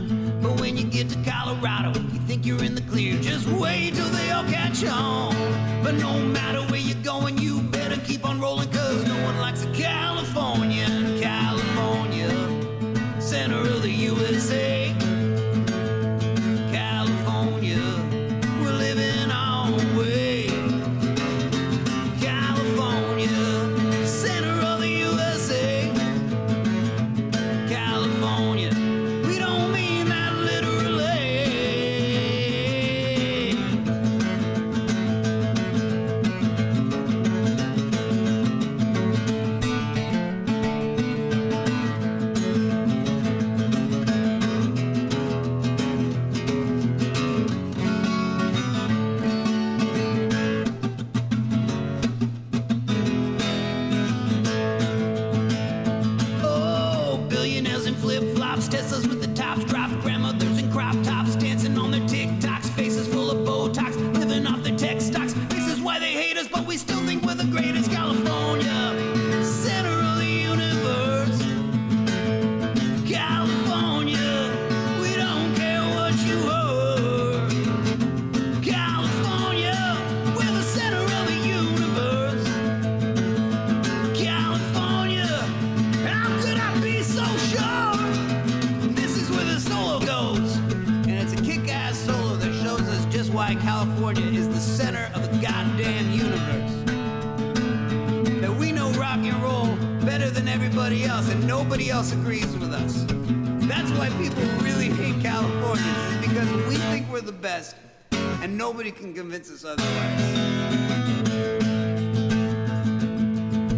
But when you get to Colorado, you think you're in the clear, just wait till they all catch on. But no matter where you're going, you better keep on rolling, cause no one likes a Californian. California, center of the USA. California, we're living our way. California, center of the USA. California, we don't mean that literally. Oh, billionaires in flip-flops, Teslas with the tops dropped, grandmothers in crop tops, dancing on their TikToks, faces full of Botox, living off their tech stocks. This is why they hate us, but we still think we're the greatest. California, center of the universe. California, we don't care what you heard. California, we're the center of the universe. California, how could I be so sure? This is where the solo goes, and it's a kick-ass solo that shows us just why California is the center of the goddamn universe. That we know rock and roll better than everybody else, and nobody else agrees with us. That's why people really hate Californians, is because we think we're the best, and nobody can convince us otherwise.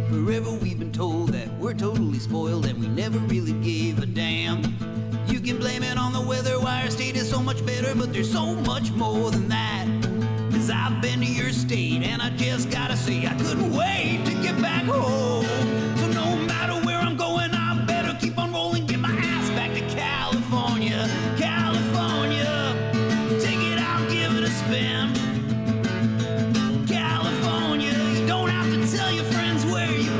Forever we've been told that we're totally spoiled and we never really gave a damn. You can blame it on the weather, why our state is so much better, but there's so much more than that. Cause I've been to your state and I just gotta say I couldn't wait to get back home. So no matter where I'm going, I better keep on rolling, get my ass back to California. California, take it out, give it a spin. California, you don't have to tell your friends where you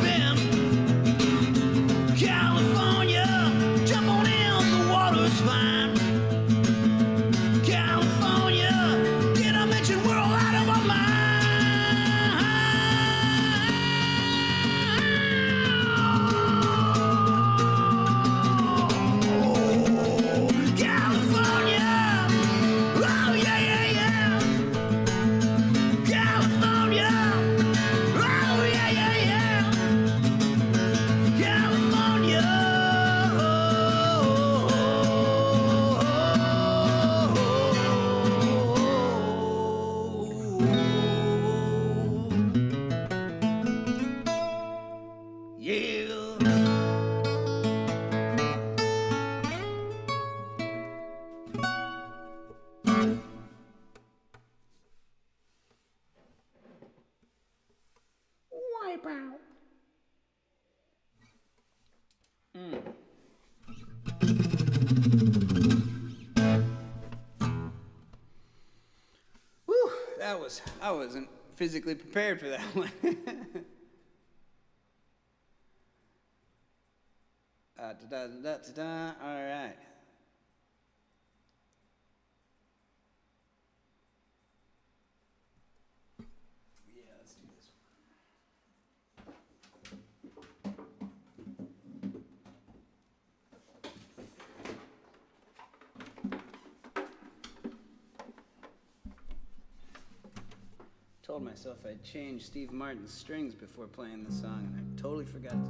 I wasn't physically prepared for that one. All right. Yeah, let's do this Told myself I'd change Steve Martin's strings before playing the song, and I totally forgot to do it.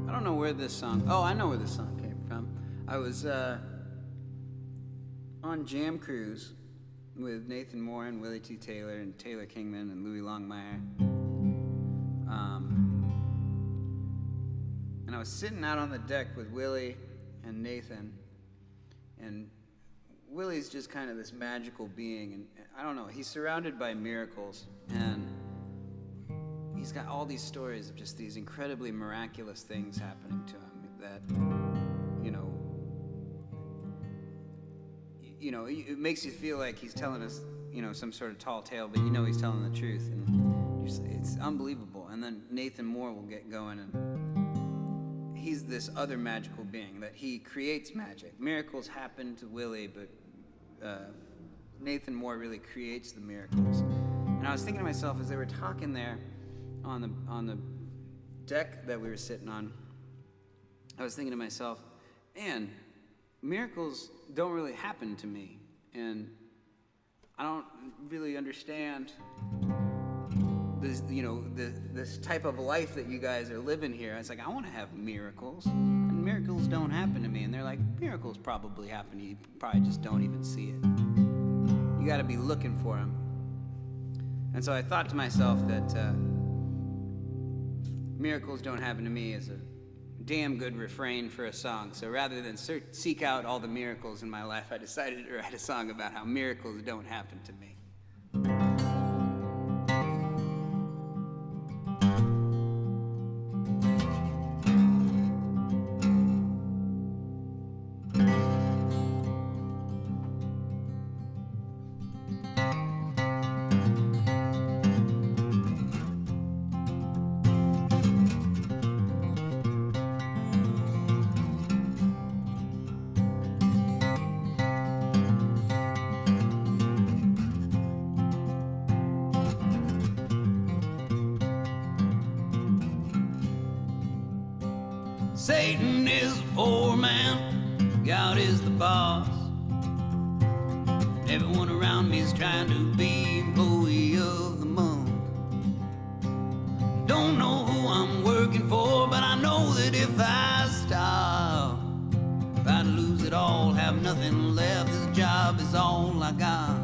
I don't know where this song... Oh, I know where this song came from. I was on Jam Cruise with Nathan Moore and Willie T. Taylor and Taylor Kingman and Louis Longmire. And I was sitting out on the deck with Willie and Nathan. And Willie's just kind of this magical being. And I don't know, he's surrounded by miracles. And he's got all these stories of just these incredibly miraculous things happening to him that, it makes you feel like he's telling us, some sort of tall tale, but he's telling the truth, and it's unbelievable. And then Nathan Moore will get going, and he's this other magical being that he creates magic. Miracles happen to Willie, but Nathan Moore really creates the miracles. And I was thinking to myself as they were talking there, on the deck that we were sitting on, I was thinking to myself, man, miracles don't really happen to me, and I don't really understand this, this type of life that you guys are living here. I was like, I want to have miracles, and miracles don't happen to me. And they're like, miracles probably happen to you, probably just don't even see it. You got to be looking for them. And so I thought to myself that miracles don't happen to me is a damn good refrain for a song. So rather than seek out all the miracles in my life, I decided to write a song about how miracles don't happen to me. Satan is the foreman, God is the boss. Everyone around me is trying to be employee of the month. Don't know who I'm working for, but I know that if I stop, if I'd lose it all, have nothing left, this job is all I got.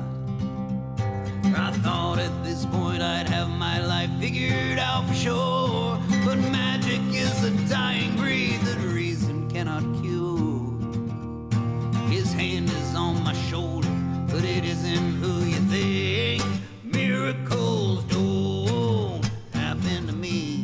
I thought at this point I'd have my life figured out for sure, but magic is a dying breed that reason cannot cure. His hand is on my shoulder, but it isn't who you think. Miracles don't happen to me.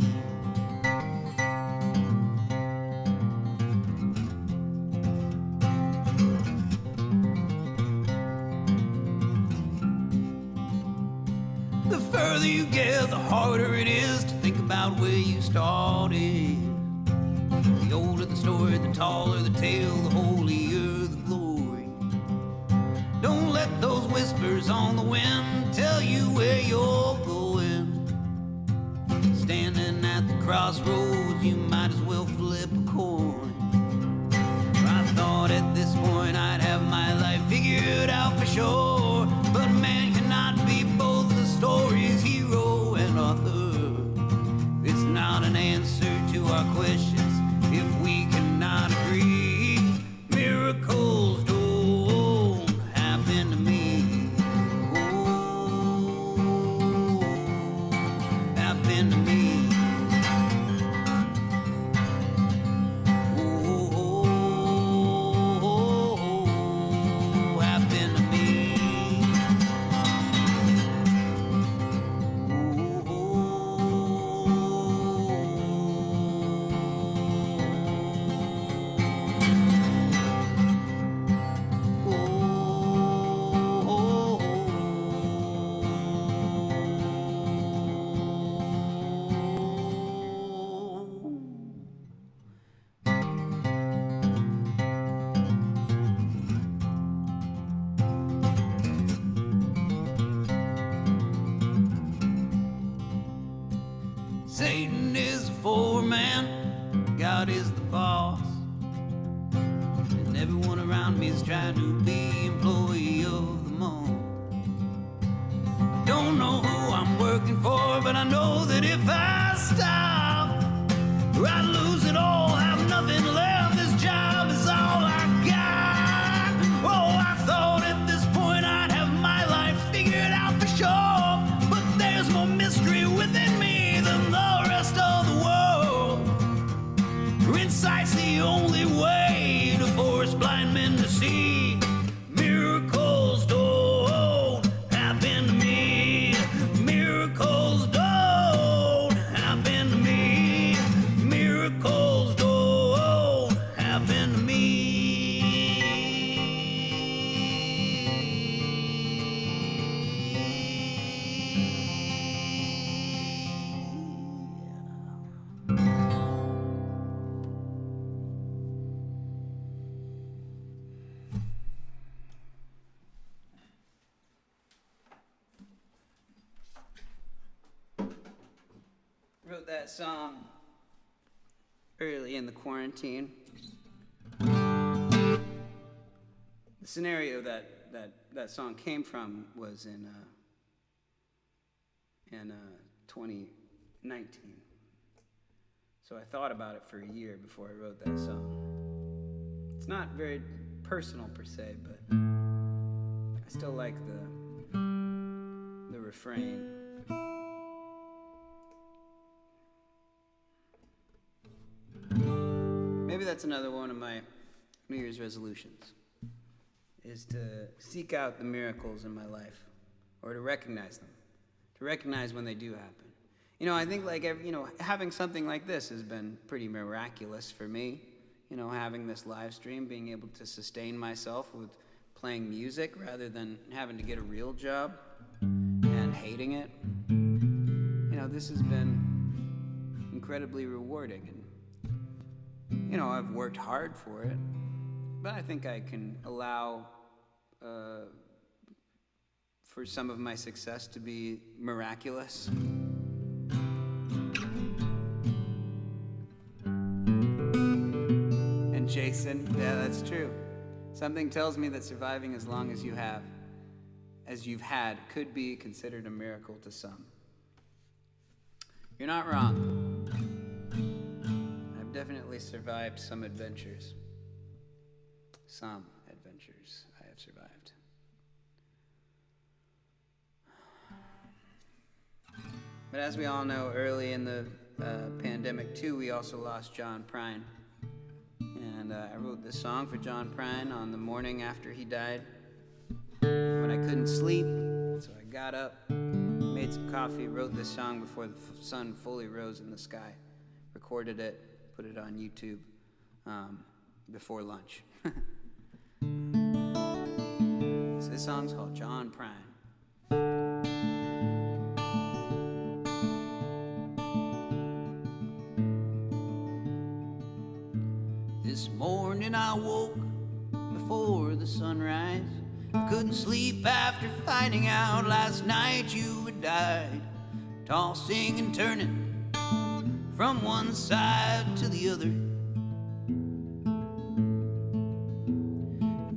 The further you get, the harder it is to think about where you started. The older the story, the taller the tale, the holier the glory. Don't let those whispers on the wind tell you where you're going. Standing at the crossroads, you might as well flip a coin. God is the boss, and everyone around me is trying to be employee of the month. Don't know who I'm working for, but I know that if I stop, I'd lose it all, have nothing left. This job is all I got. Oh, I thought at this point I'd have my life figured out for sure, but there's more mystery within me than the rest of the world. Insight's the only way to force blind men to see. Miracles don't happen to me. Miracles don't happen to me. Miracles don't happen to me. Wrote that song early in the quarantine. The scenario that song came from was in 2019. So I thought about it for a year before I wrote that song. It's not very personal per se, but I still like the refrain. Maybe that's another one of my New Year's resolutions, is to seek out the miracles in my life, or to recognize them, to recognize when they do happen. You know, I think having something like this has been pretty miraculous for me. You know, having this live stream, being able to sustain myself with playing music rather than having to get a real job and hating it. You know, this has been incredibly rewarding. And, you know, I've worked hard for it, but I think I can allow for some of my success to be miraculous. And Jason, yeah, that's true. Something tells me that surviving as long as you've had, could be considered a miracle to some. You're not wrong. Definitely survived some adventures. Some adventures I have survived. But as we all know, early in the pandemic too, we also lost John Prine. And I wrote this song for John Prine on the morning after he died, when I couldn't sleep. So I got up, made some coffee, wrote this song before the sun fully rose in the sky, recorded it, put it on YouTube before lunch. So this song's called John Prine. This morning I woke before the sunrise. I couldn't sleep after finding out last night you had died. Tossing and turning from one side to the other,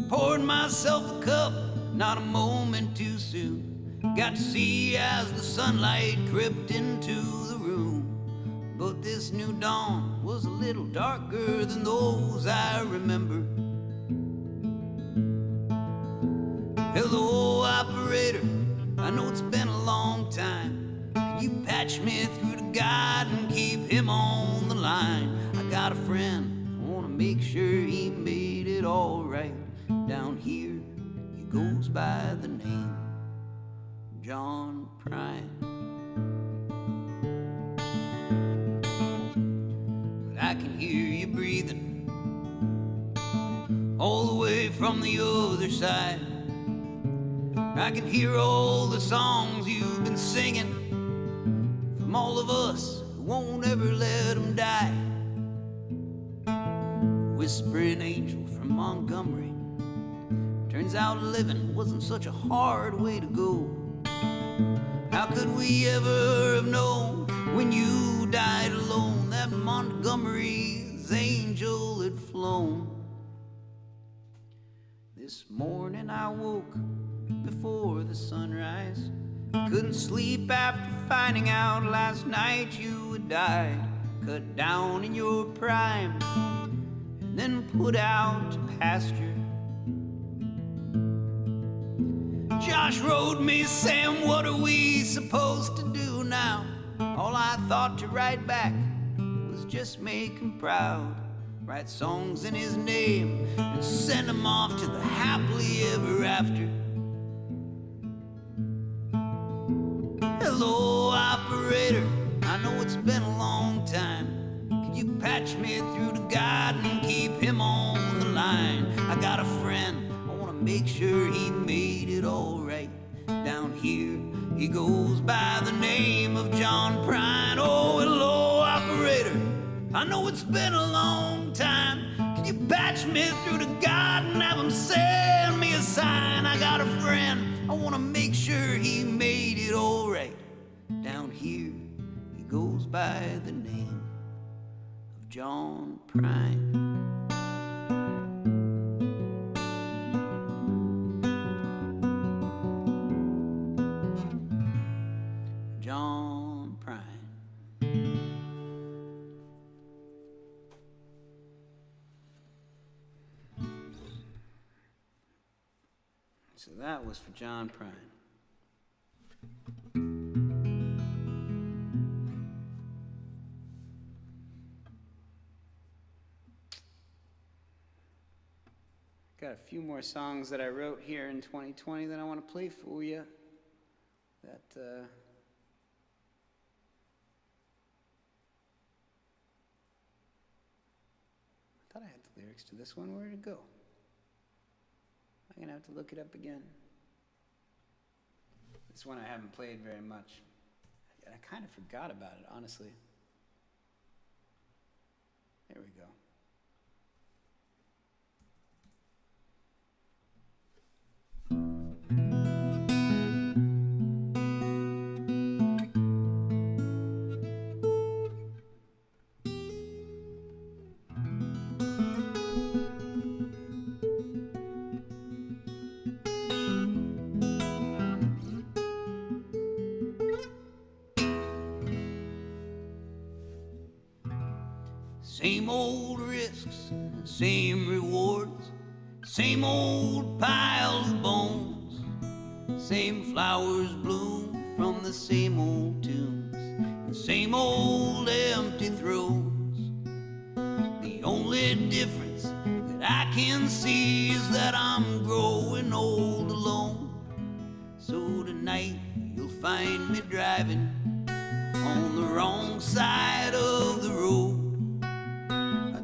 poured myself a cup, not a moment too soon. Got to see as the sunlight crept into the room. But this new dawn was a little darker than those I remember. Hello, operator, I know it's been a long time. Can you patch me through to God and keep him on the line? I got a friend, I wanna make sure he made it all right. Down here, he goes by the name John Prine. But I can hear you breathing all the way from the other side. I can hear all the songs you've been singing from all of us who won't ever let them die. Whispering angel from Montgomery, turns out living wasn't such a hard way to go. How could we ever have known when you died alone that Montgomery's his angel had flown. This morning I woke before the sunrise. Couldn't sleep after finding out last night you had died, cut down in your prime, and then put out to pasture. Josh wrote me, Sam, what are we supposed to do now? All I thought to write back was just make him proud, write songs in his name and send him off to the happily ever after. Hello, operator, I know it's been a long time. Could you patch me through to God and keep him on the line? I got a friend, I wanna make sure he made it all right. Down here, he goes by the name of John Prine. Oh, hello, operator, I know it's been a long time. Can you patch me through to God and have him send me a sign? I got a friend, I wanna make sure he made it all right. Down here, he goes by the name of John Prine. John Prine. So that was for John Prine. Got a few more songs that I wrote here in 2020 that I want to play for you. That I thought I had the lyrics to this one. Where did it go? I'm gonna have to look it up again. This one I haven't played very much. I kind of forgot about it, honestly. There we go. Same old risks, same rewards, same old pile of bones, same flowers bloom from the same old tunes, and same old empty thrones. The only difference that I can see is that I'm growing old alone. So tonight you'll find me driving on the wrong side of the road.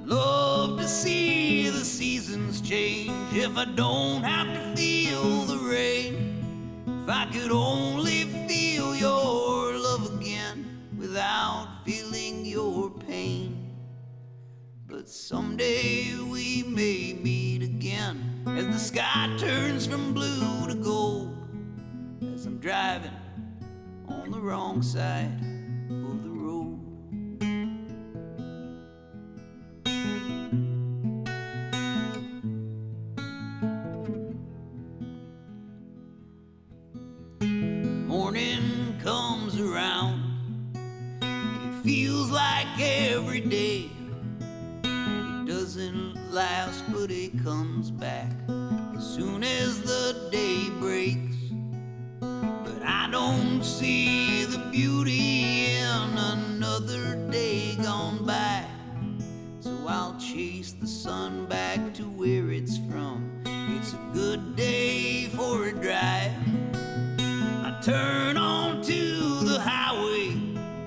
Love to see the seasons change if I don't have to feel the rain. If I could only feel your love again without feeling your pain. But someday we may meet again as the sky turns from blue to gold, as I'm driving on the wrong side of the road. Morning comes around, it feels like every day. It doesn't last, but it comes back as soon as the day breaks. But I don't see the beauty in another day gone by, so I'll chase the sun back to where it's from. It's a good day for a drive. I turn onto the highway,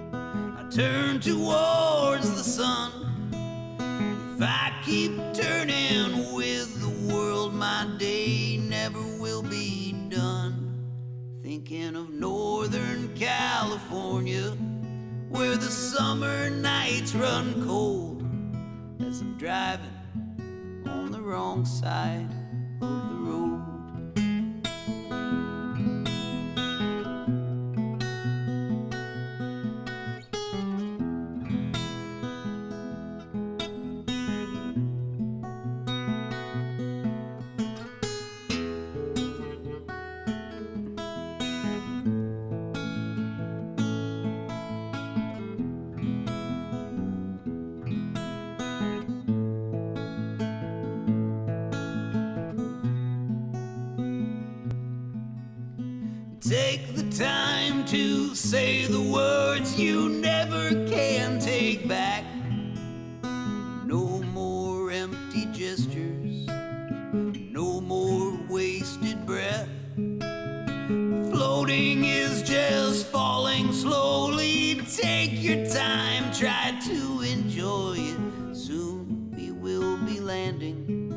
I turn towards the sun. If I keep turning with the world, my day never will be done. Thinking of Northern California, where the summer nights run cold, as I'm driving on the wrong side of the road. Take the time to say the words you never can take back. No more empty gestures, no more wasted breath. Floating is just falling slowly. Take your time, try to enjoy it. Soon we will be landing.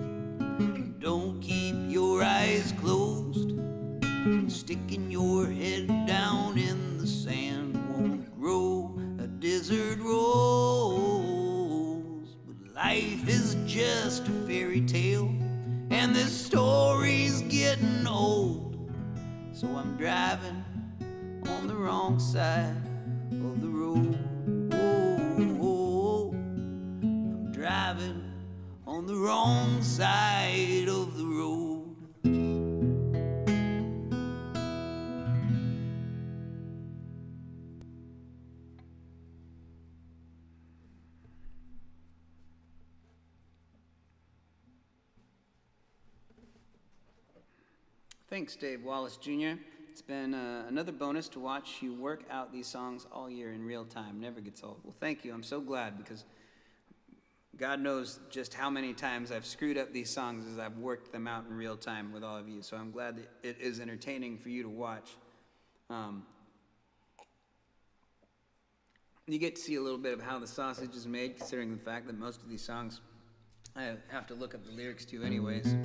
Don't keep your eyes closed. Sticking your head down in the sand won't grow a desert rose. But life is just a fairy tale, and this story's getting old. So I'm driving on the wrong side of the road. I'm driving on the wrong side of the road. Thanks, Dave Wallace Jr. It's been another bonus to watch you work out these songs all year in real time. Never gets old. Well, thank you. I'm so glad, because God knows just how many times I've screwed up these songs as I've worked them out in real time with all of you. So I'm glad that it is entertaining for you to watch. You get to see a little bit of how the sausage is made, considering the fact that most of these songs I have to look up the lyrics to anyways.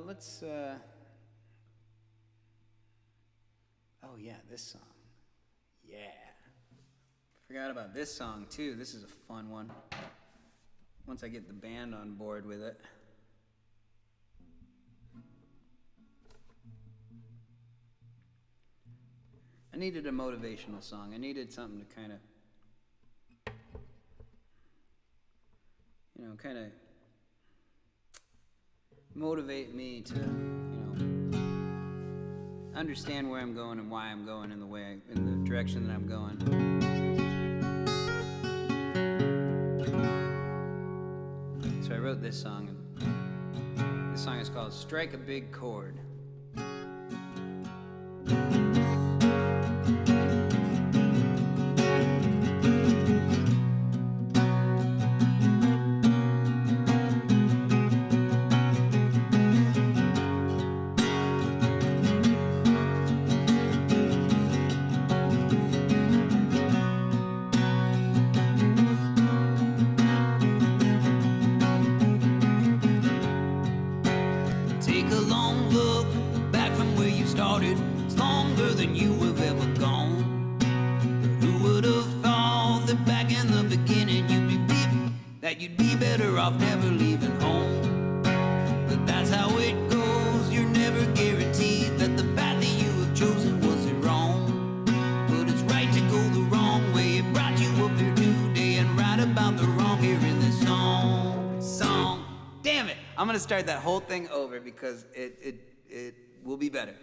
Let's, oh yeah, this song. Yeah. Forgot about this song too. This is a fun one. Once I get the band on board with it. I needed a motivational song. I needed something to kind of, kind of motivate me to, understand where I'm going and why I'm going in the direction that I'm going. So I wrote this song, and this song is called Strike a Big Chord. I'm gonna start that whole thing over because it will be better.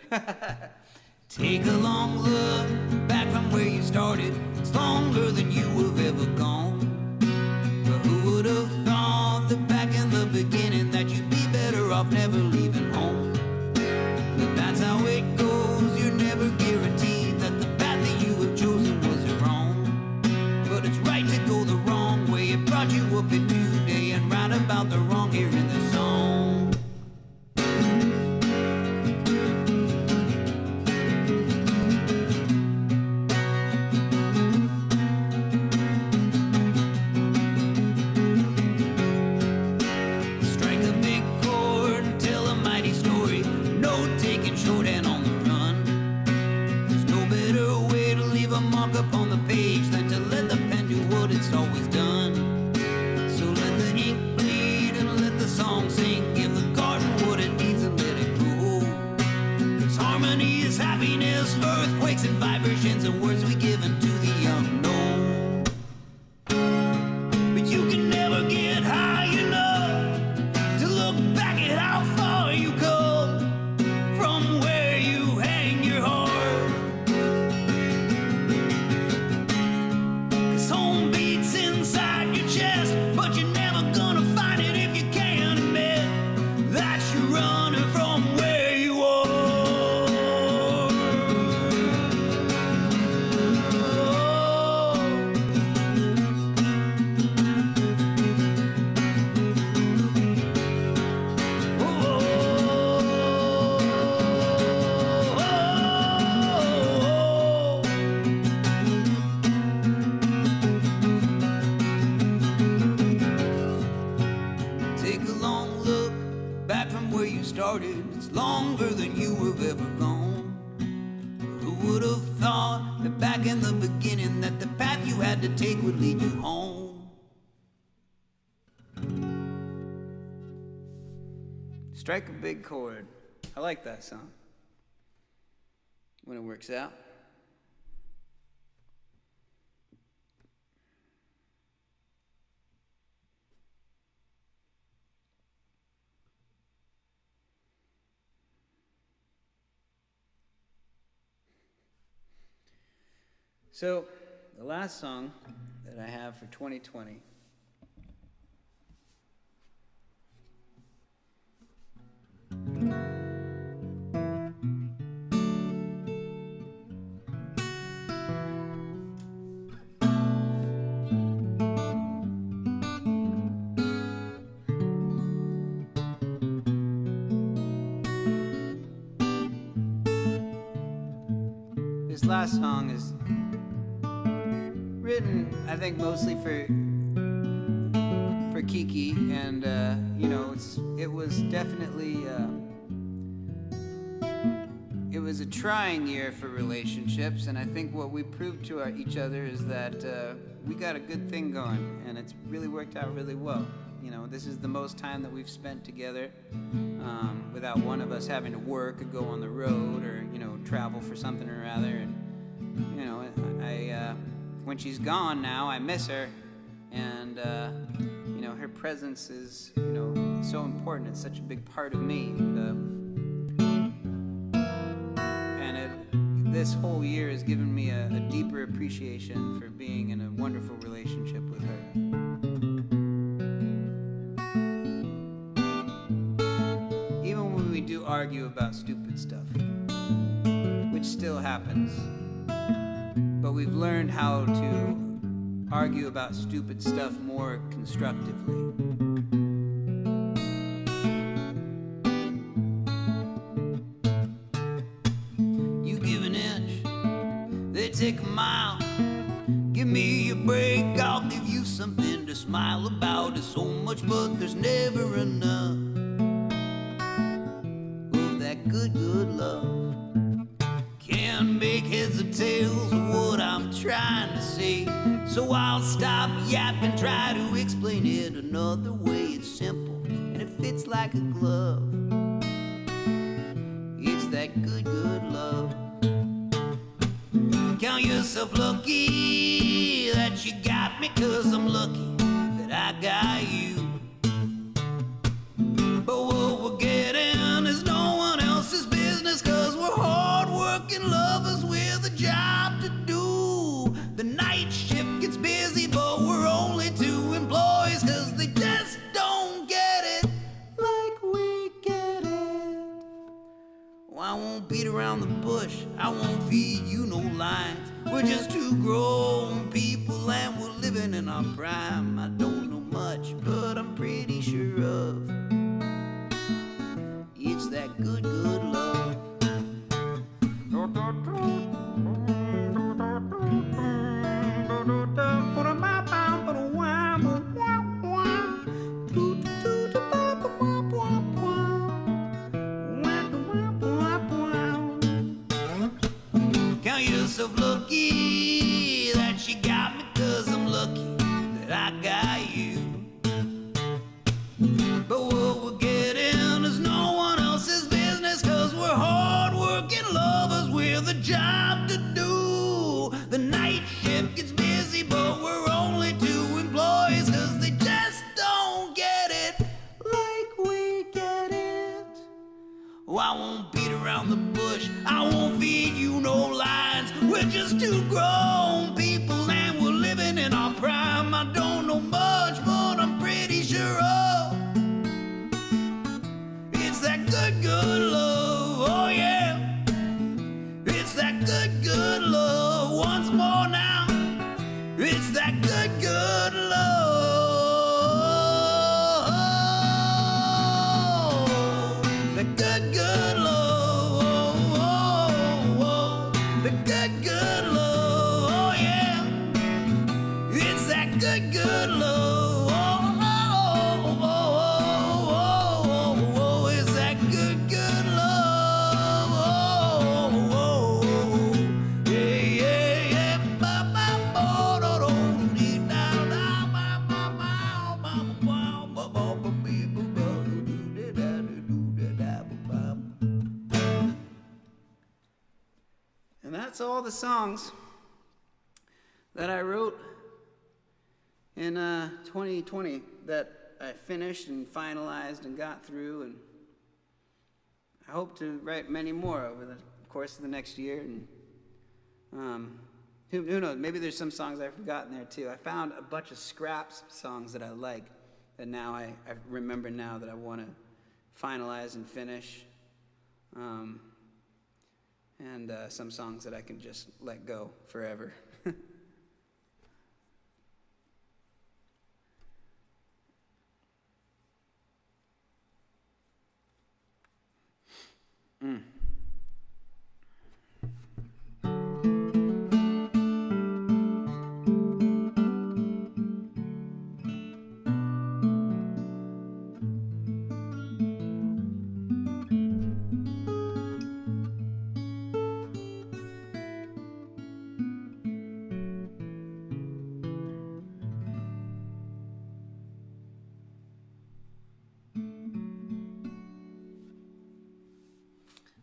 Take a long look back from where you started. It's longer than you have ever gone. But who would have thought that back in the beginning that you'd be better off never leaving home? But that's how it goes. You're never guaranteed that the path that you have chosen was wrong. But it's right to go the wrong way. It brought you up in today and right about the wrong here in the song. Earthquakes and vibrations and words we give into the unknown. But you can never get high enough to look back at how far you come from where you hang your heart. farther than you have ever gone. Who would have thought that back in the beginning that the path you had to take would lead you home? Strike a big chord. I like that song. When it works out. So, the last song that I have for 2020 this last song is written, I think, mostly for Kiki, and you know, it was definitely it was a trying year for relationships, and I think what we proved to each other is that we got a good thing going, and it's really worked out really well. You know, this is the most time that we've spent together without one of us having to work or go on the road or, you know, travel for something or other. And you know, when she's gone now, I miss her, and you know, her presence is, you know, so important. It's such a big part of me, and this whole year has given me a deeper appreciation for being in a wonderful relationship with her. Even when we do argue about stupid stuff, which still happens. But we've learned how to argue about stupid stuff more constructively. You give an inch, they take a mile. Give me a break, I'll give you something to smile about. It's so much, but there's never enough of that good, good love. Can't make heads or tails of what I'm trying to say, so I'll stop yapping, try to explain it another way. It's simple and it fits like a glove. It's that good, good love. Count yourself lucky that you got me, 'cause I'm lucky that I got you. But what we're getting is no one else's business, 'cause we're hard-working lovers with a job to do. The night shift gets busy, but we're only two employees, 'cause they just don't get it like we get it. Well, I won't beat around the bush, I won't feed you no lines. We're just two grown people and we're living in our prime. I don't know much, but I'm pretty sure of it's that good, good love. Count yourself lucky that you got me, 'cause I'm lucky that I got you. But what we're getting is no one else's business, 'cause we're hard-working lovers with a job to do. The night shift gets busy, but we're only two employees, 'cause they just don't get it like we get it. Oh, I won't beat around the bush, I won't feed you no lines. We're just two grown people and we're living in our prime. I don't know much, but I'm pretty sure of it's that good, good love. Oh yeah, it's that good, good love. Once more now, it's that good, good love. The good, good love. Oh, oh, oh. The good, good love. Oh yeah, it's that good, good love. Oh, oh, oh, oh, oh, oh, oh, it's that good, good love. the songs that I wrote in 2020 that I finished and finalized and got through, and I hope to write many more over the course of the next year. And who knows, maybe there's some songs I've forgotten there too. I found a bunch of scraps of songs that I like that now I remember now that I want to finalize and finish. And some songs that I can just let go forever.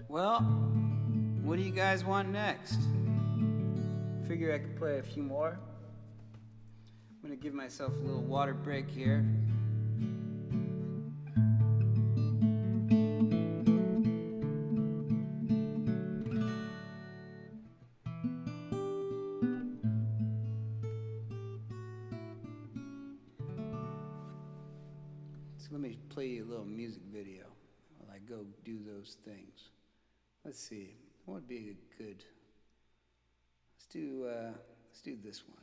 Well, what do you guys want next? Figure I could play a few more. I'm gonna give myself a little water break here. So let me play you a little music video while I go do those things. Let's see. What would be a good? Let's do this one.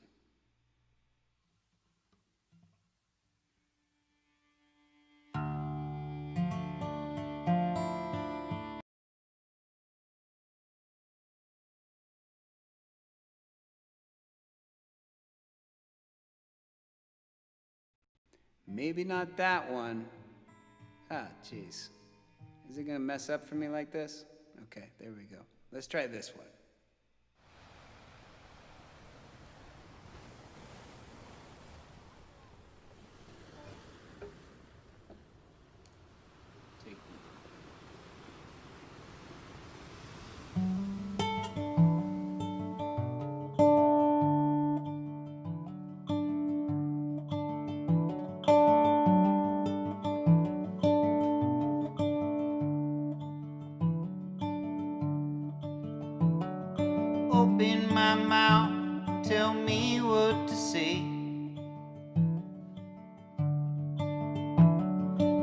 Maybe not that one. Ah, jeez. Is it gonna mess up for me like this? Okay, there we go. Let's try this one. Take Open my mouth, tell me what to say.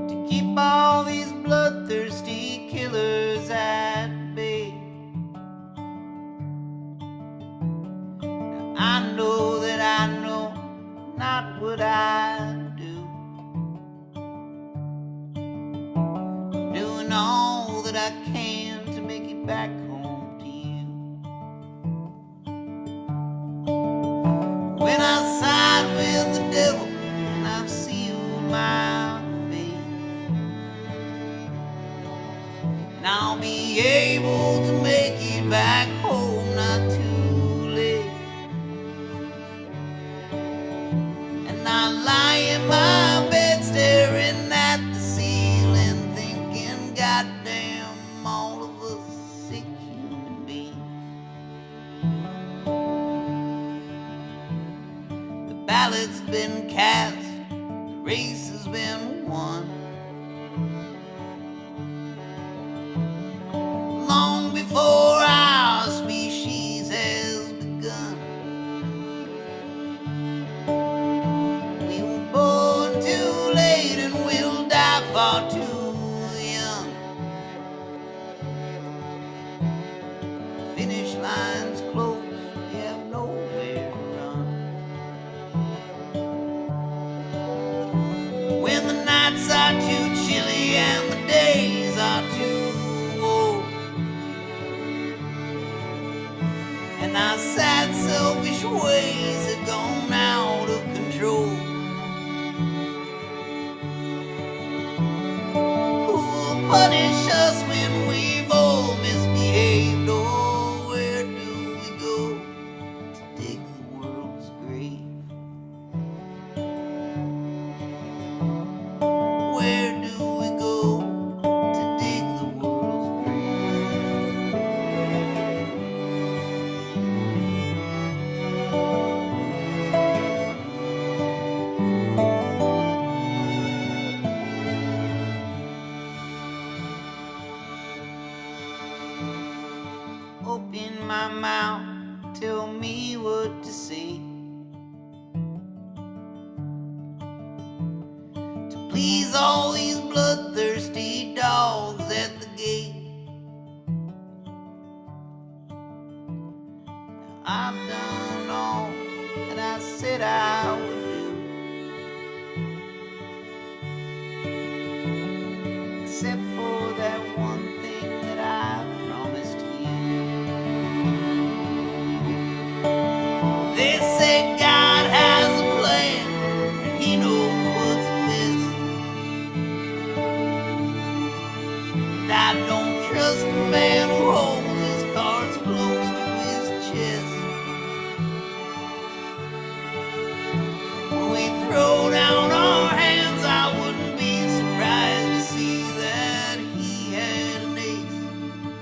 To keep all these bloodthirsty killers at bay. Now I know that I know not what I do. I'm doing all that I can to make it back home to you. When I side with the devil and I've sealed my fate, and I'll be able to make it back home not too late. And I lie in my bed staring at the ceiling thinking, goddamn, all of us sick human beings. The ballot's been cast, the race has been won. Long before our species has begun. We were born too late and we'll die far too young. Finish line's closed, we have nowhere to run. When the nights are too chilly and the days are too old, and our sad, selfish ways have gone out of control. Who'll punish us when we've all misbehaved? Oh, where do we go to dig the world's grave? Where do we go to dig the world's grave? me what to say to please all these bloodthirsty dogs at the gate. I've done all that I said I would do, except for that one thing that I promised you. They say God has a plan and he knows what's best, but I don't trust a man who holds his cards close to his chest. When we throw down our hands, I wouldn't be surprised to see that he had an ace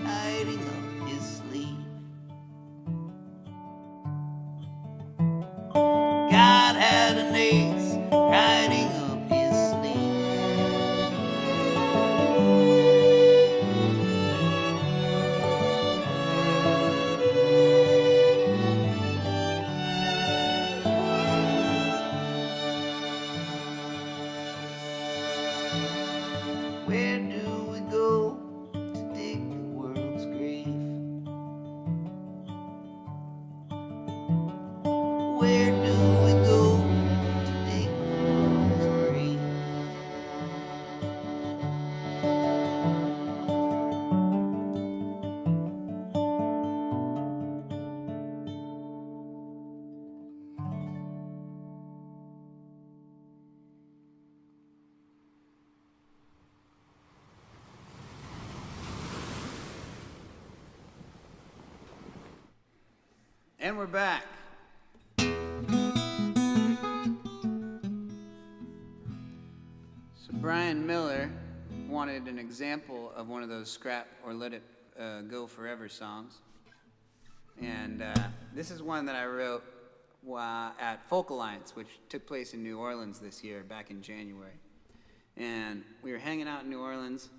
hiding up his sleeve. God had an ace hiding up his sleeve. Where do we go to dig the world's grave? Where do we go to dig the world's grave? And we're back. So Brian Miller wanted an example of one of those scrap or let it go forever songs. And this is one that I wrote at Folk Alliance, which took place in New Orleans this year, back in January. And we were hanging out in New Orleans,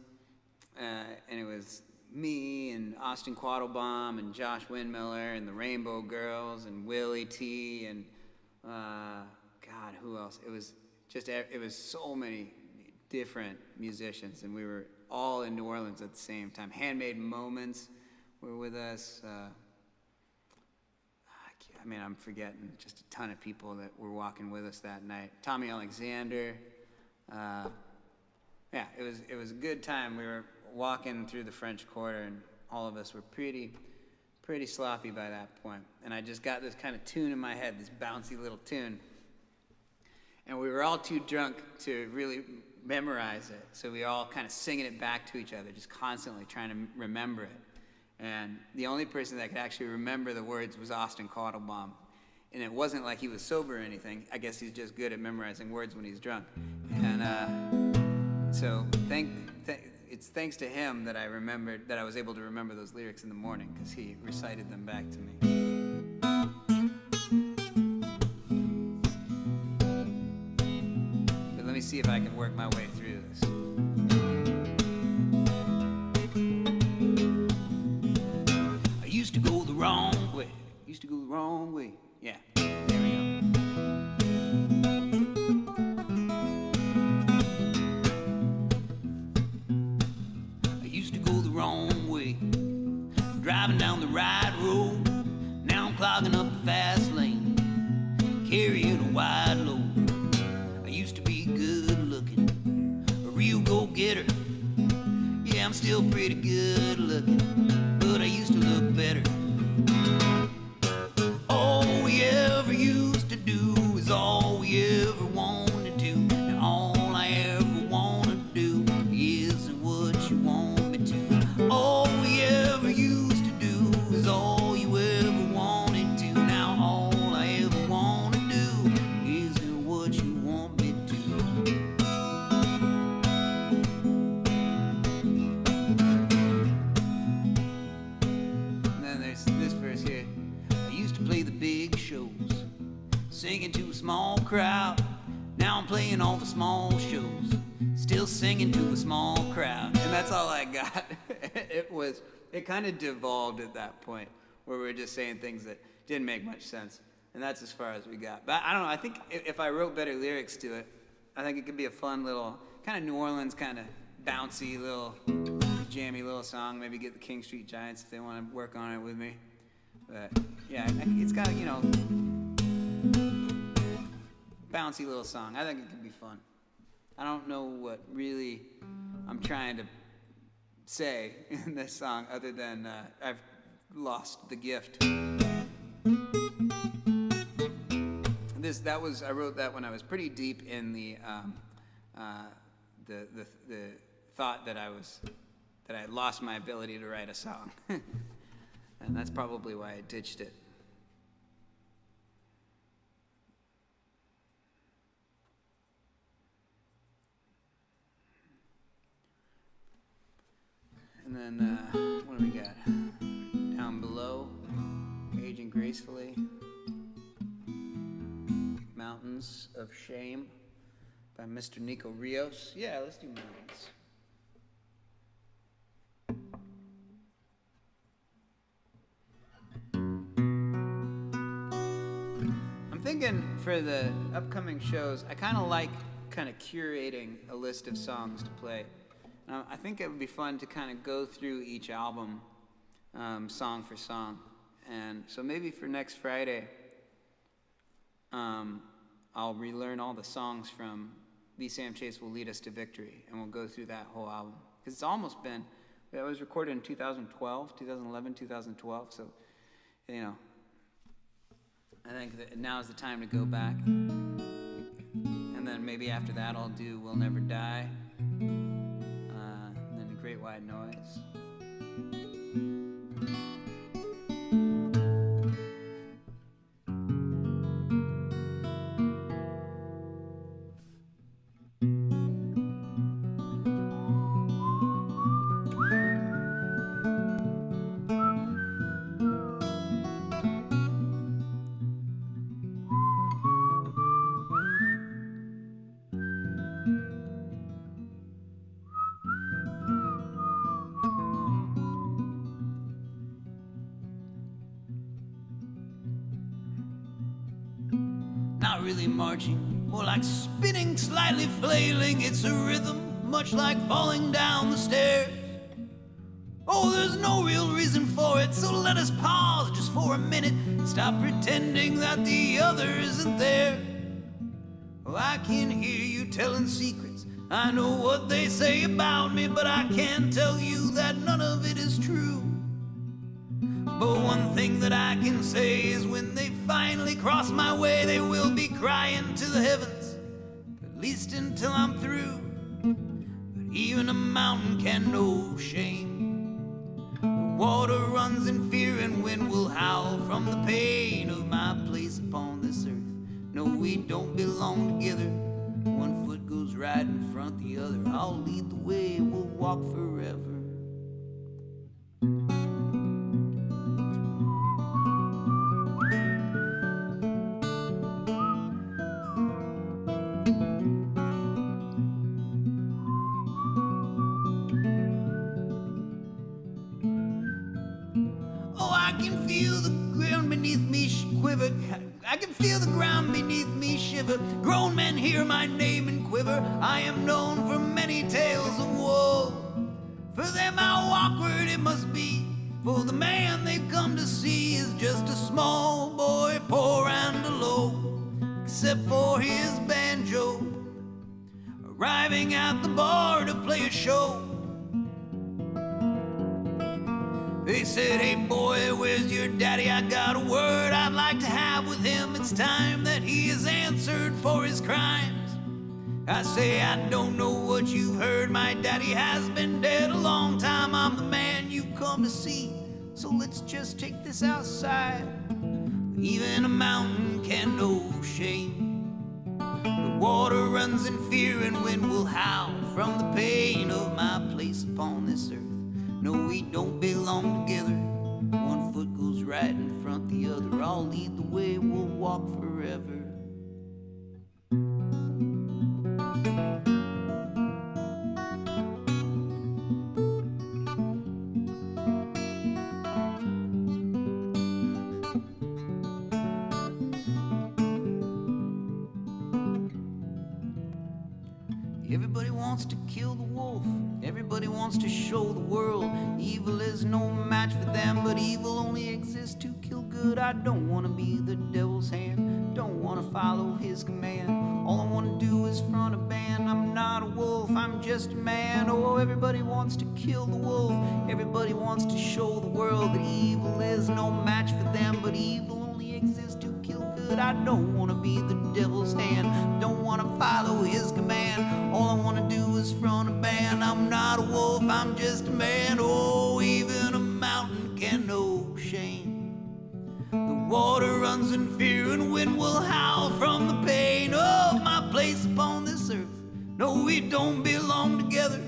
and it was me and Austin Quattlebaum and Josh Windmiller and the Rainbow Girls and Willie T and God, who else? It was so many different musicians, and we were all in New Orleans at the same time. Handmade Moments were with us. I'm forgetting just a ton of people that were walking with us that night. Tommy Alexander. Yeah, it was a good time. We were walking through the French Quarter, and all of us were pretty sloppy by that point. And I just got this kind of tune in my head, this bouncy little tune. And we were all too drunk to really memorize it, so we were all kind of singing it back to each other, just constantly trying to remember it. And the only person that could actually remember the words was Austin Quattlebaum. And it wasn't like he was sober or anything. I guess he's just good at memorizing words when he's drunk. And so it's thanks to him that I was able to remember those lyrics in the morning, because he recited them back to me. But let me see if I can work my way through this. I used to go the wrong way. Yeah, there we go. Wrong way, driving down the right road. Now I'm clogging up the fast lane, carrying a wide load. I used to be good looking, a real go-getter. Yeah, I'm still pretty good looking, but I used to look better. All we ever used to do is all we ever wanted to. Now all I ever want to do is what you want. All we ever used to do is all you ever wanted to. Now all I ever want to do is what you want me to. And then there's this verse here. I used to play the big shows, singing to a small crowd. Now I'm playing all the small shows, still singing to a small crowd. And that's all I got. It kind of devolved at that point, where we were just saying things that didn't make much sense. And that's as far as we got. But I don't know, I think if I wrote better lyrics to it, I think it could be a fun little, kind of New Orleans, kind of bouncy little, jammy little song. Maybe get the King Street Giants if they want to work on it with me. But yeah, it's got, you know, bouncy little song. I think it could be fun. I don't know what really I'm trying to say in this song other than I've lost the gift. I wrote that when I was pretty deep in the thought that I had lost my ability to write a song. And that's probably why I ditched it. And then, what do we got? Down below, aging gracefully. Mountains of Shame by Mr. Nico Rios. Yeah, let's do Mountains. I'm thinking for the upcoming shows, I kind of like curating a list of songs to play. I think it would be fun to kind of go through each album song for song. And so maybe for next Friday, I'll relearn all the songs from The Sam Chase Will Lead Us to Victory, and we'll go through that whole album. Because it's almost been, it was recorded in 2011, 2012, so, you know, I think that now is the time to go back. And then maybe after that I'll do We'll Never Die, and then Great Wide Noise. Not really marching, more like spinning, slightly flailing. It's a rhythm, much like falling down the stairs. Oh, there's no real reason for it, so let us pause just for a minute. Stop pretending that the other isn't there. Oh, I can hear you telling secrets. I know what they say about me, but I can tell you that none of it is true. But one thing that I can say is when they finally cross my way, they will be crying to the heavens, at least until I'm through. But even a mountain can know shame. The water runs in fear and wind will howl from the pain of my place upon this earth. No, we don't belong together. One foot goes right in front the other. I'll lead the way, we'll walk forever. I can feel the ground beneath me shiver. Grown men hear my name and quiver. I am known for many tales of woe. For them how awkward it must be, for the man they've come to see is just a small boy, poor and alone, except for his banjo, arriving at the bar to play a show. They said, hey boy, where's your daddy? I got a word I'd like to have with him. It's time that he is answered for his crimes. I say, I don't know what you've heard. My daddy has been dead a long time. I'm the man you've come to see, so let's just take this outside. Even a mountain can know shame. The water runs in fear and wind will howl from the pain of my place upon this earth. No, we don't belong together. One foot goes right in front the other. I'll lead the way, we'll walk forever. Everybody wants to kill the wolf. Everybody wants to show the world evil is no match for them, but evil only exists to kill good. I don't want to be the devil's hand, don't want to follow his command. All I want to do is front a band. I'm not a wolf, I'm just a man. Oh, everybody wants to kill the wolf. Everybody wants to show the world that evil is no match for them, but evil only exists to kill good. I don't want to be the devil's hand, don't want to follow his command. All I want to do is front a band. I'm not a wolf, I'm just a man. Oh, even a mountain can know shame. The water runs in fear and wind will howl from the pain of my place upon this earth. No, we don't belong together.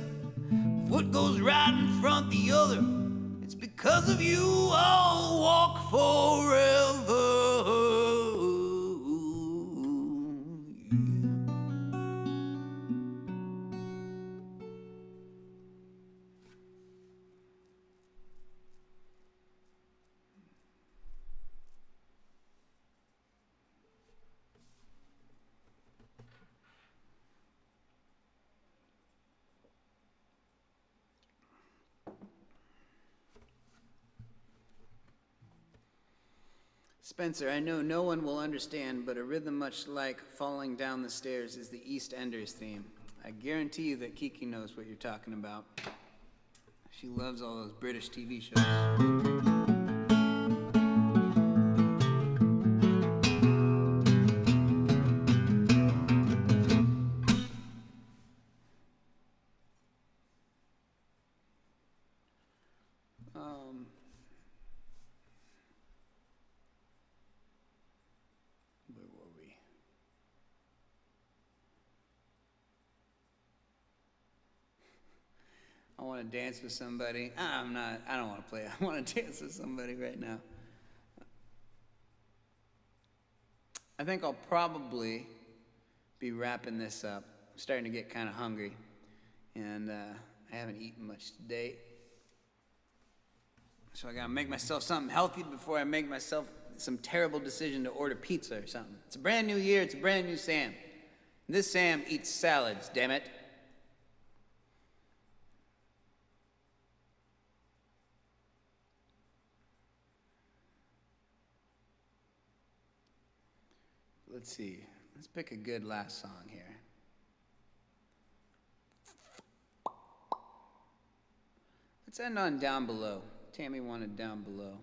What goes right in front the other. It's because of you I'll walk forever. Spencer, I know no one will understand, but a rhythm much like falling down the stairs is the EastEnders theme. I guarantee you that Kiki knows what you're talking about. She loves all those British TV shows. Where were we? I want to dance with somebody. I don't want to play. I want to dance with somebody right now. I think I'll probably be wrapping this up. I'm starting to get kind of hungry, and I haven't eaten much today. So I gotta make myself something healthy before I make myself some terrible decision to order pizza or something. It's a brand new year, it's a brand new Sam. And this Sam eats salads, damn it. Let's see, let's pick a good last song here. Let's end on Down Below. Tammy wanted Down Below.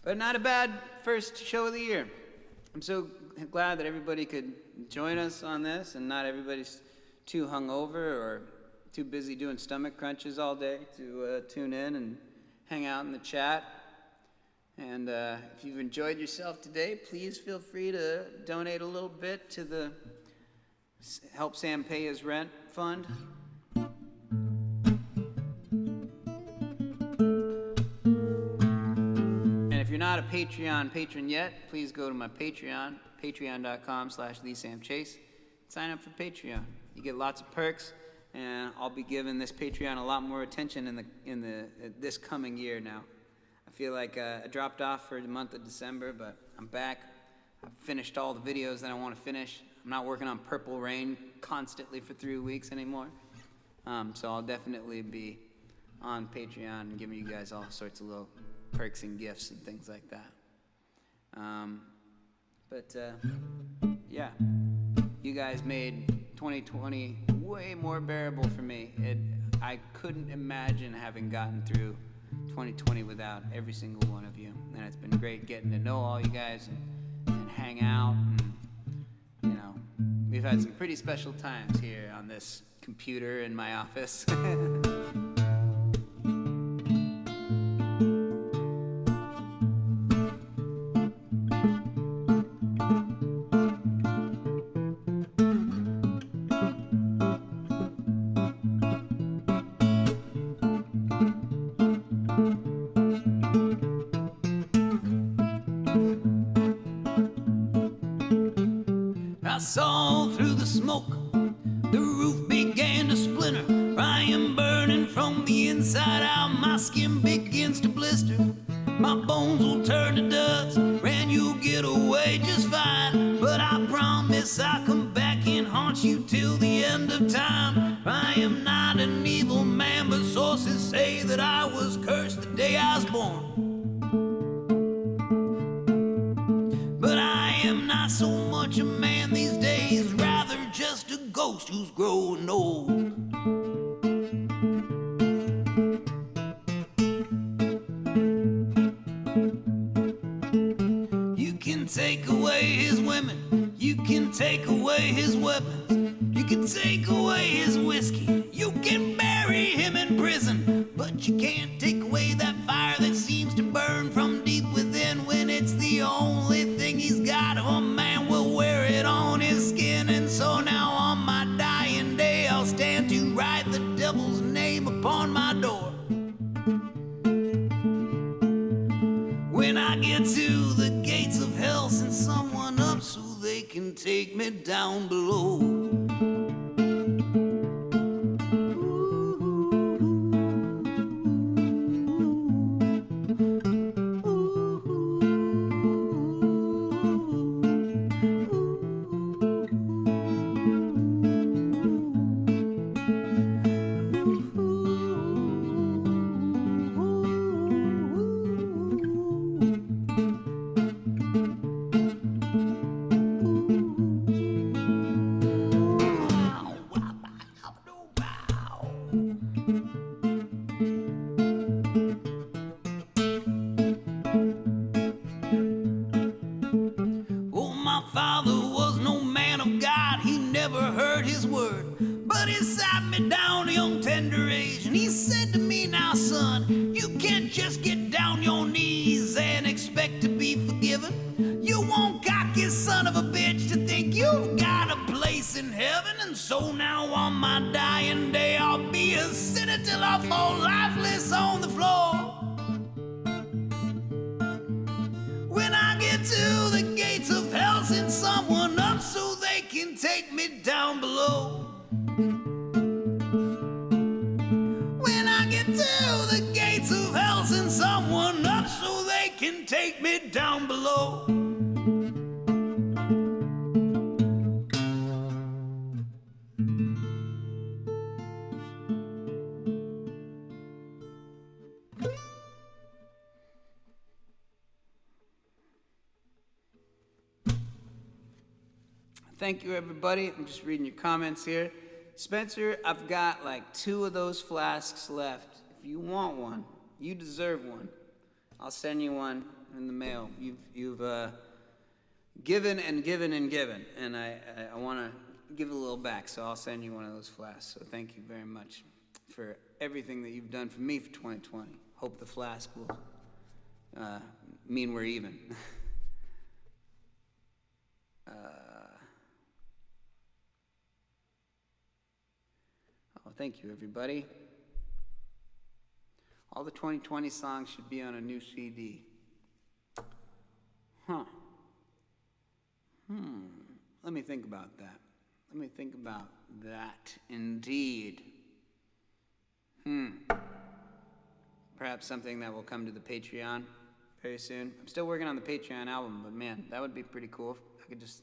But not a bad first show of the year. I'm so glad that everybody could join us on this, and not everybody's too hungover or too busy doing stomach crunches all day to tune in and hang out in the chat. And if you've enjoyed yourself today, please feel free to donate a little bit to the Help Sam Pay His Rent fund. And if you're not a Patreon patron yet, please go to my Patreon, patreon.com/TheSamChase. Sign up for Patreon. You get lots of perks, and I'll be giving this Patreon a lot more attention in this coming year now. I feel like I dropped off for the month of December, but I'm back. I've finished all the videos that I want to finish. I'm not working on Purple Rain constantly for 3 weeks anymore. So I'll definitely be on Patreon and giving you guys all sorts of little perks and gifts and things like that. Yeah, you guys made 2020 way more bearable for me. I couldn't imagine having gotten through 2020 without every single one of you. And it's been great getting to know all you guys and hang out. And, you know, we've had some pretty special times here on this computer in my office. saw through the smoke. The roof began to splinter. I am burning from the inside out. My skin begins to blister. My bones will turn to dust, and you'll get away just fine. But I promise I'll come back and haunt you till the end of time. I am not an evil man, but sources say that I was cursed the day I was born. But I am not so much a man these days, rather just a ghost who's growing old. You can take away his women, you can take away his weapons, you can take away his whiskey, you can bury him in prison, but you can't take away that fire that seems to burn from deep within when it's the only thing he's got. A man will wear it on his skin, and so now on my dying day I'll stand to write the devil's name upon my door. When I get to the gates of hell, send someone up so they can take me down below. Thank you, everybody. I'm just reading your comments here. Spencer, I've got like 2 of those flasks left. If you want one, you deserve one. I'll send you one in the mail. You've given and given and given, and I want to give a little back, so I'll send you one of those flasks. So thank you very much for everything that you've done for me for 2020. Hope the flask will mean we're even. Thank you, everybody. All the 2020 songs should be on a new CD. Huh. Let me think about that. Let me think about that, indeed. Perhaps something that will come to the Patreon very soon. I'm still working on the Patreon album, but man, that would be pretty cool if I could just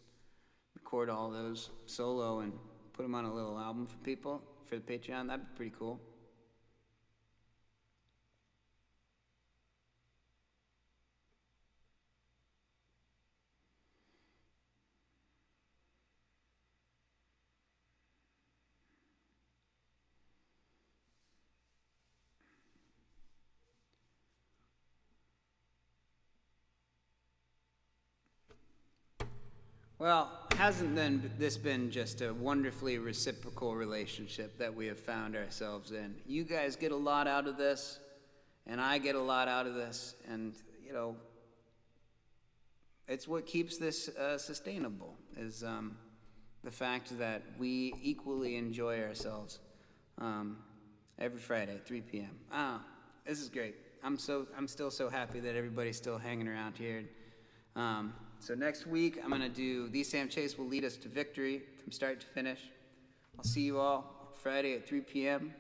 record all those solo and put them on a little album for people. For the Patreon, that'd be pretty cool. Well, hasn't then this been just a wonderfully reciprocal relationship that we have found ourselves in? You guys get a lot out of this, and I get a lot out of this, and, you know, it's what keeps this sustainable, is the fact that we equally enjoy ourselves every Friday at 3 p.m. This is great. I'm still so happy that everybody's still hanging around here. So next week, I'm going to do These Sam Chase Will Lead Us to Victory from start to finish. I'll see you all Friday at 3 p.m.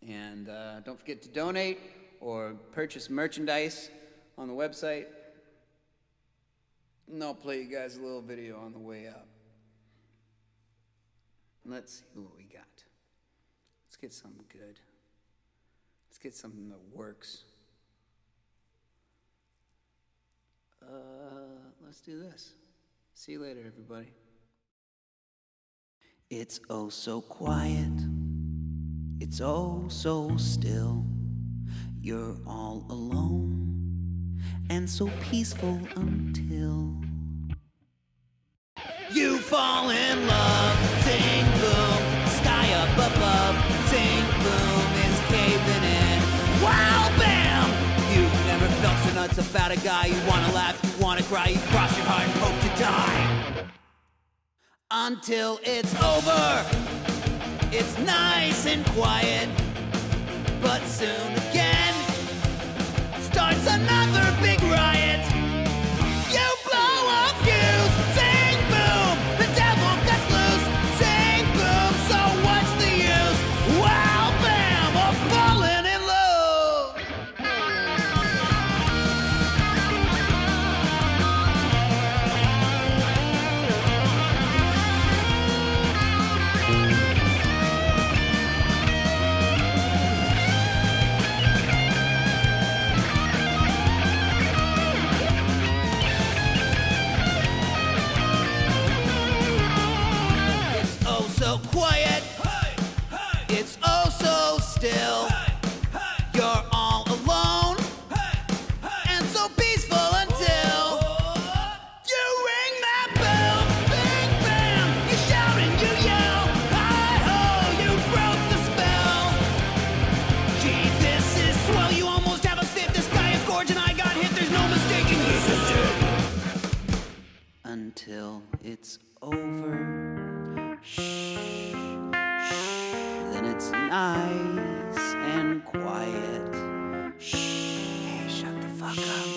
And don't forget to donate or purchase merchandise on the website. And I'll play you guys a little video on the way out. Let's see what we got. Let's get something good. Let's get something that works. Let's do this. See you later, everybody. It's oh so quiet. It's oh so still. You're all alone and so peaceful until you fall in love. Sing boom, sky up above. Sing boom is caving in. Wow, bam! You've never felt so nuts about a guy. You wanna laugh, you wanna cry, you cross your heart and hope to die. Until it's over. It's nice and quiet, but soon again starts another big riot. You blow a fuse, sing boom, the devil gets loose. Sing boom, so what's the use? Wow, bam, or falling in love. It's oh so quiet. It's oh so still. You're all alone and so peaceful until you ring that bell. Bing bam, you shout and you yell. Hi-ho, you broke the spell. Gee, this is swell. You almost have a fit. The sky is gorgeous and I got hit. There's no mistaking this is it. Until it's over. Shh, shh. Then it's nice and quiet. Shh. Hey, shut the fuck up.